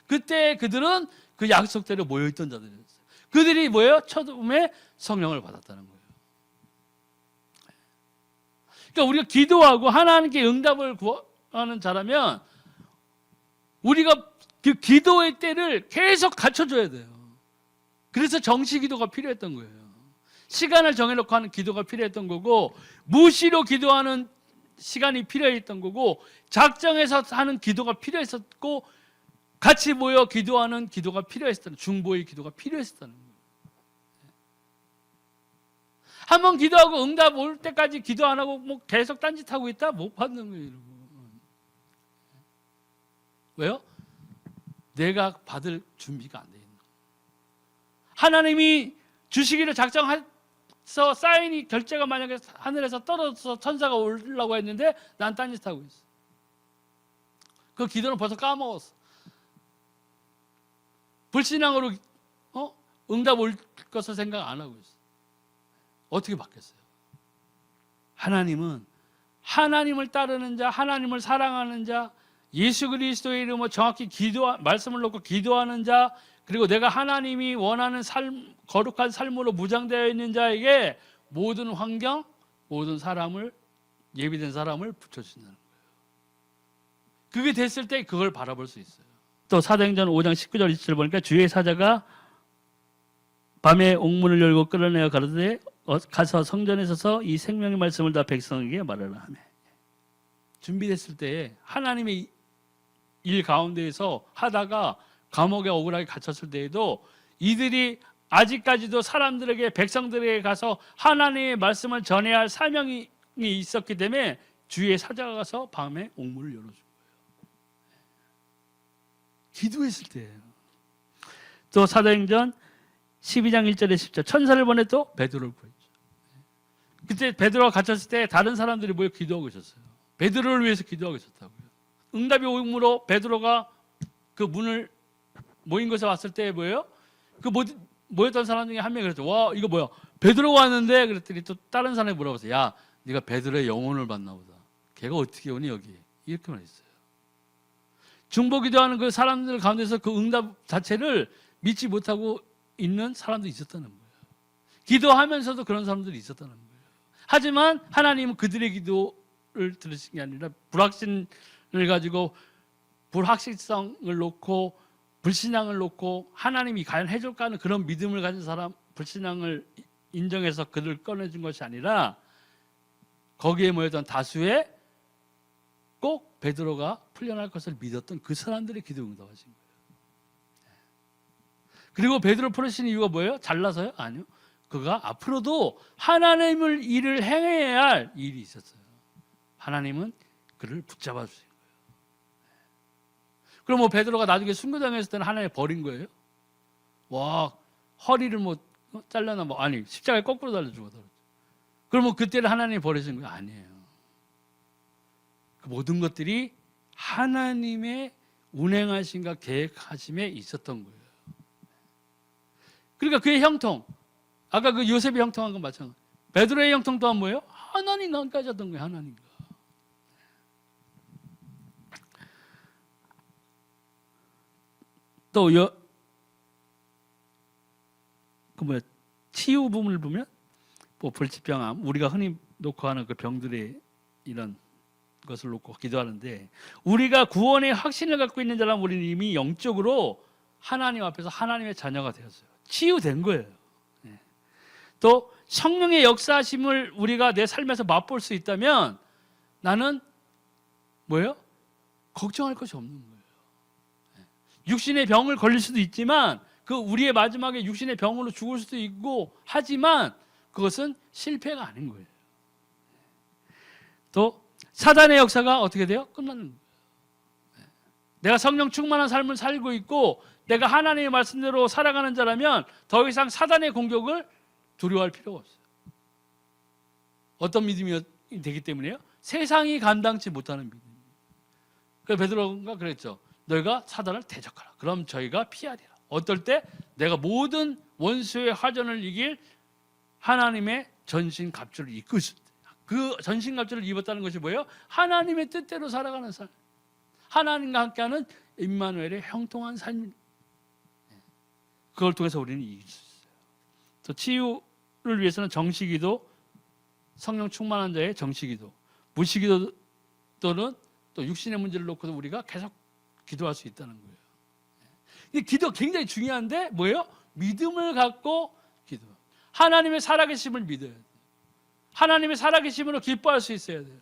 그때 그들은 그 약속대로 모여있던 자들이었어요. 그들이 뭐예요? 처음에 성령을 받았다는 거예요. 그러니까 우리가 기도하고 하나님께 응답을 구하는 자라면 우리가 그 기도의 때를 계속 갖춰줘야 돼요. 그래서 정시 기도가 필요했던 거예요. 시간을 정해놓고 하는 기도가 필요했던 거고, 무시로 기도하는 시간이 필요했던 거고, 작정해서 하는 기도가 필요했었고, 같이 모여 기도하는 기도가 필요했었다는, 중보의 기도가 필요했었다는 거예요. 한번 기도하고 응답 올 때까지 기도 안 하고 뭐 계속 딴짓하고 있다? 못 받는 거예요. 왜요? 내가 받을 준비가 안 돼 있는 거예요. 하나님이 주시기를 작정해서 사인이 결제가 만약에 하늘에서 떨어져서 천사가 오려고 했는데 난 딴짓하고 있어. 그 기도는 벌써 까먹었어. 불신앙으로 응답 올 것을 생각 안 하고 있어. 어떻게 바뀌었어요? 하나님은 하나님을 따르는 자, 하나님을 사랑하는 자, 예수 그리스도의 이름으로 정확히 말씀을 놓고 기도하는 자, 그리고 내가 하나님이 원하는 삶, 거룩한 삶으로 무장되어 있는 자에게 모든 환경, 모든 사람을, 예비된 사람을 붙여준다는 거예요. 그게 됐을 때 그걸 바라볼 수 있어요. 또 사도행전 5장 19절 20절 보니까 주의 사자가 밤에 옥문을 열고 끌어내어 가로되 가서 성전에 서서 이 생명의 말씀을 다 백성에게 말하라 하며, 준비됐을 때 하나님의 일 가운데에서 하다가 감옥에 억울하게 갇혔을 때에도 이들이 아직까지도 사람들에게, 백성들에게 가서 하나님의 말씀을 전해야 할 사명이 있었기 때문에 주의 사자가 가서 밤에 옥문을 열어준 거예요. 기도했을 때예요. 또 사도행전 12장 1절에 10절 천사를 보내 또 베드로를 보였죠. 그때 베드로가 갇혔을 때 다른 사람들이 모여 기도하고 있었어요. 베드로를 위해서 기도하고 있었다고요. 응답이 오므로 베드로가 그 문을 모인 곳에 왔을 때 뭐예요? 그 모였던 사람 중에 한 명이 그랬죠. 와, 이거 뭐야? 베드로가 왔는데. 그랬더니 또 다른 사람이 물어봤어요. 야, 네가 베드로의 영혼을 봤나 보다. 걔가 어떻게 오니 여기? 이렇게 말했어요. 중보 기도하는 그 사람들 가운데서 그 응답 자체를 믿지 못하고 있는 사람도 있었다는 거예요. 기도하면서도 그런 사람들이 있었다는 거예요. 하지만 하나님은 그들의 기도를 들으신 게 아니라 불확신을 가지고, 불확실성을 놓고, 불신앙을 놓고 하나님이 과연 해줄까 하는 그런 믿음을 가진 사람, 불신앙을 인정해서 그를 꺼내준 것이 아니라 거기에 모였던 다수의 꼭 베드로가 풀려날 것을 믿었던 그 사람들의 기도 응답하신 거예요. 그리고 베드로 풀으신 이유가 뭐예요? 잘나서요? 아니요. 그가 앞으로도 하나님을 일을 행해야 할 일이 있었어요. 하나님은 그를 붙잡아 주신 거예요. 그럼 뭐 베드로가 나중에 순교당했을 때는 하나님 버린 거예요? 와, 허리를 뭐 잘려나 뭐, 아니 십자가에 거꾸로 달려 죽었다. 그럼 뭐 그때는 하나님이 버리신 거예요? 아니에요. 그 모든 것들이 하나님의 운행하심과 계획하심에 있었던 거예요. 그러니까 그의 형통, 아까 그 요셉의 형통한 건 마찬가지. 베드로의 형통 또한 뭐예요? 하나님과까지 했던 거예요. 하나님과. 또 치유 부분을 보면 뭐 불치병암, 우리가 흔히 놓고 하는 그 병들의 이런 것을 놓고 기도하는데, 우리가 구원의 확신을 갖고 있는 자라면 우리는 이미 영적으로 하나님 앞에서 하나님의 자녀가 되었어요. 치유된 거예요. 또 성령의 역사하심을 우리가 내 삶에서 맛볼 수 있다면 나는 뭐예요? 걱정할 것이 없는 거예요. 육신의 병을 걸릴 수도 있지만, 그 우리의 마지막에 육신의 병으로 죽을 수도 있고 하지만 그것은 실패가 아닌 거예요. 또 사단의 역사가 어떻게 돼요? 끝나는 거예요. 내가 성령 충만한 삶을 살고 있고 내가 하나님의 말씀대로 살아가는 자라면 더 이상 사단의 공격을 두려워할 필요가 없어요. 어떤 믿음이 되기 때문에요? 세상이 감당치 못하는 믿음. 그래서 베드로가 그랬죠. 너희가 사단을 대적하라. 그럼 저희가 피하리라. 어떨 때? 내가 모든 원수의 화전을 이길 하나님의 전신갑주를 입고 있을 때. 그 전신갑주를 입었다는 것이 뭐예요? 하나님의 뜻대로 살아가는 삶. 하나님과 함께하는 임마누엘의 형통한 삶. 그걸 통해서 우리는 이길 수 있어요. 또 치유를 위해서는 정시기도, 성령 충만한 자의 정시기도, 무시기도 또는 또 육신의 문제를 놓고도 우리가 계속 기도할 수 있다는 거예요. 이 기도 굉장히 중요한데 뭐예요? 믿음을 갖고 기도. 하나님의 살아계심을 믿어야 돼요. 하나님의 살아계심으로 기뻐할 수 있어야 돼요.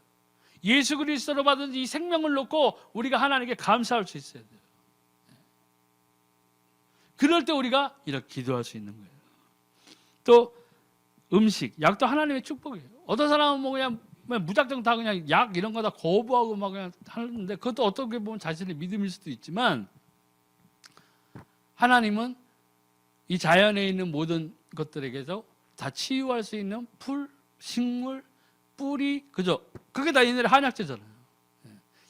예수 그리스도로 받은 이 생명을 놓고 우리가 하나님께 감사할 수 있어야 돼요. 그럴 때 우리가 이렇게 기도할 수 있는 거예요. 또 음식, 약도 하나님의 축복이에요. 어떤 사람은 뭐 그냥 무작정 다 그냥 약 이런 거 다 거부하고 막 그냥 하는데 그것도 어떻게 보면 자신의 믿음일 수도 있지만 하나님은 이 자연에 있는 모든 것들에게서 다 치유할 수 있는 풀, 식물, 뿌리, 그죠? 그게 다 얘네들의 한약재잖아요.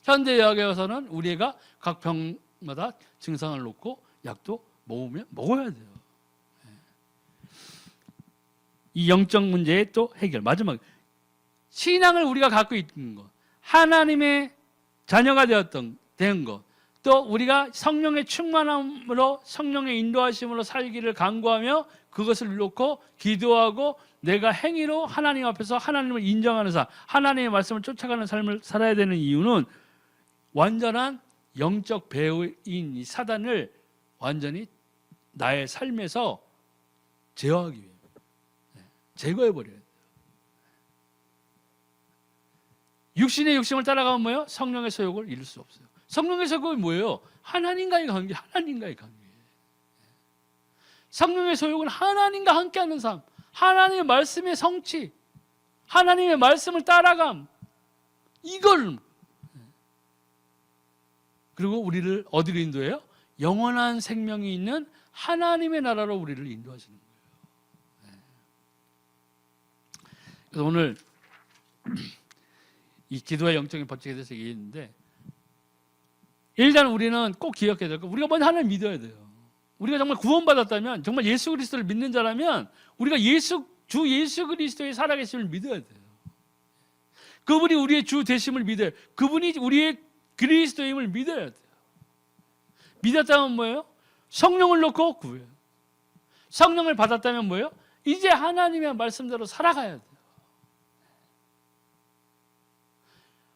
현대의학에 와서는 우리가 각 병마다 증상을 놓고 약도 먹어야 돼요. 이 영적 문제의 또 해결. 마지막 신앙을 우리가 갖고 있는 것, 하나님의 자녀가 된 것, 또 우리가 성령의 충만함으로 성령의 인도하심으로 살기를 간구하며 그것을 놓고 기도하고 내가 행위로 하나님 앞에서 하나님을 인정하는 삶, 하나님의 말씀을 쫓아가는 삶을 살아야 되는 이유는 완전한 영적 배후인 이 사단을 완전히 나의 삶에서 제어하기 위해 제거해버려야 돼요. 육신의 욕심을 따라가면 뭐예요? 성령의 소욕을 이룰 수 없어요. 성령의 소욕이 뭐예요? 하나님과의 관계, 하나님과의 관계. 성령의 소욕은 하나님과 함께하는 삶, 하나님의 말씀의 성취, 하나님의 말씀을 따라감. 이걸 그리고 우리를 어디로 인도해요? 영원한 생명이 있는 하나님의 나라로 우리를 인도하시는 거예요. 그래서 오늘 이 기도의 영적인 법칙에 대해서 얘기했는데 일단 우리는 꼭 기억해야 될 거, 우리가 먼저 하나님을 믿어야 돼요. 우리가 정말 구원받았다면, 정말 예수 그리스도를 믿는 자라면 우리가 주 예수 그리스도의 살아계심을 믿어야 돼요. 그분이 우리의 주 되심을 믿어요. 그분이 우리의 그리스도임을 믿어야 돼요. 믿었다면 뭐예요? 성령을 놓고 구해요. 성령을 받았다면 뭐예요? 이제 하나님의 말씀대로 살아가야 돼요.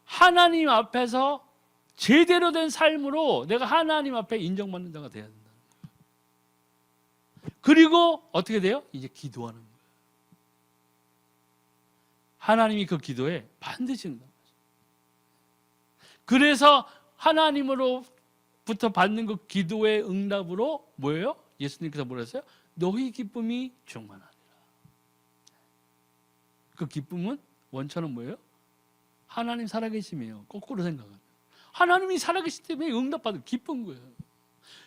하나님 앞에서 제대로 된 삶으로 내가 하나님 앞에 인정받는 자가 돼야 된다. 그리고 어떻게 돼요? 이제 기도하는 거예요. 하나님이 그 기도에 반드시 응답하셔요. 그래서 하나님으로부터 받는 그 기도의 응답으로 뭐예요? 예수님께서 뭐라 했어요? 너희 기쁨이 충만하리라. 그 기쁨은 원천은 뭐예요? 하나님 살아계심이에요. 거꾸로 생각하면 하나님이 살아계시기 때문에 응답받을 기쁜 거예요.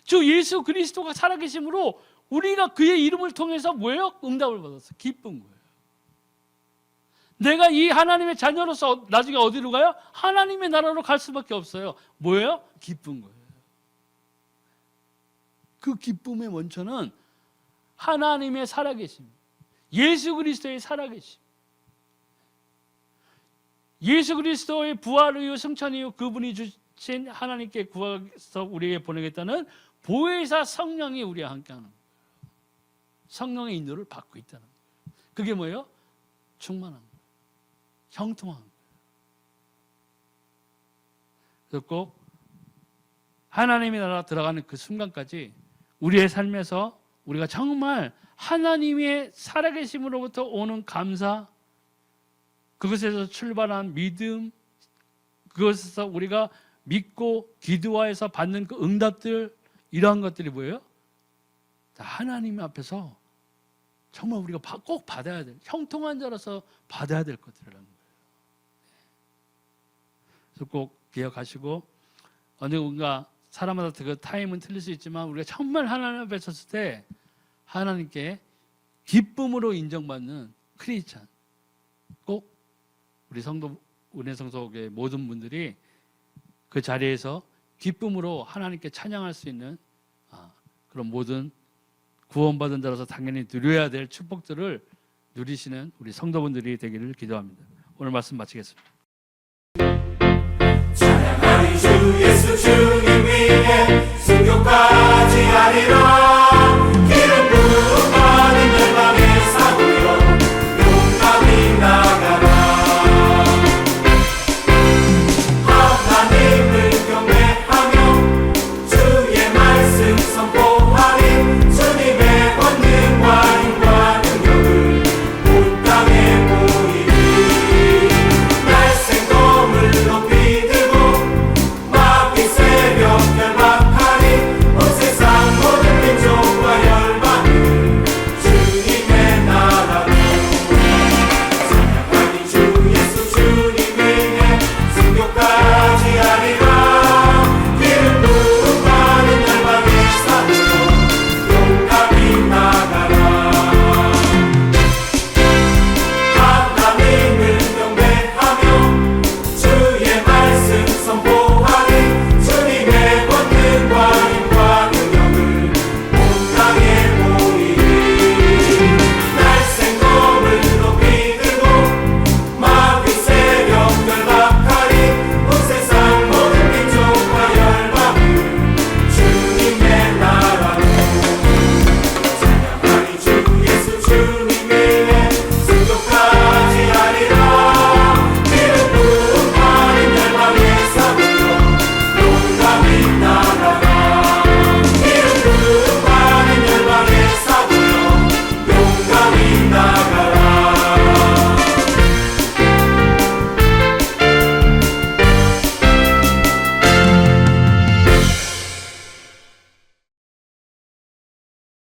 주 예수 그리스도가 살아계심으로 우리가 그의 이름을 통해서 뭐예요? 응답을 받았어요. 기쁜 거예요. 내가 이 하나님의 자녀로서 나중에 어디로 가요? 하나님의 나라로 갈 수밖에 없어요. 뭐예요? 기쁜 거예요. 그 기쁨의 원천은 하나님의 살아계심, 예수 그리스도의 살아계심, 예수 그리스도의 부활 이후 승천 이후 그분이 주신 하나님께 구하서 우리에게 보내겠다는 보혜사 성령이 우리와 함께하는 거예요. 성령의 인도를 받고 있다는 거예요. 그게 뭐예요? 충만한 거예요. 형통한 거예요. 그래서 꼭 하나님의 나라 들어가는 그 순간까지 우리의 삶에서 우리가 정말 하나님의 살아계심으로부터 오는 감사, 그것에서 출발한 믿음, 그것에서 우리가 믿고 기도하여서 받는 그 응답들, 이러한 것들이 뭐예요? 하나님 앞에서 정말 우리가 꼭 받아야 될, 형통한 자로서 받아야 될 것들이라는 거예요. 그래서 꼭 기억하시고 어느 누군가 사람마다 그 타임은 틀릴 수 있지만 우리가 정말 하나님 앞에 섰을 때 하나님께 기쁨으로 인정받는 크리스찬, 꼭 우리 성도 은혜성소교회 모든 분들이 그 자리에서 기쁨으로 하나님께 찬양할 수 있는 그런 모든 구원받은 자로서 당연히 누려야 될 축복들을 누리시는 우리 성도분들이 되기를 기도합니다. 오늘 말씀 마치겠습니다. 찬양하리 주 예수 주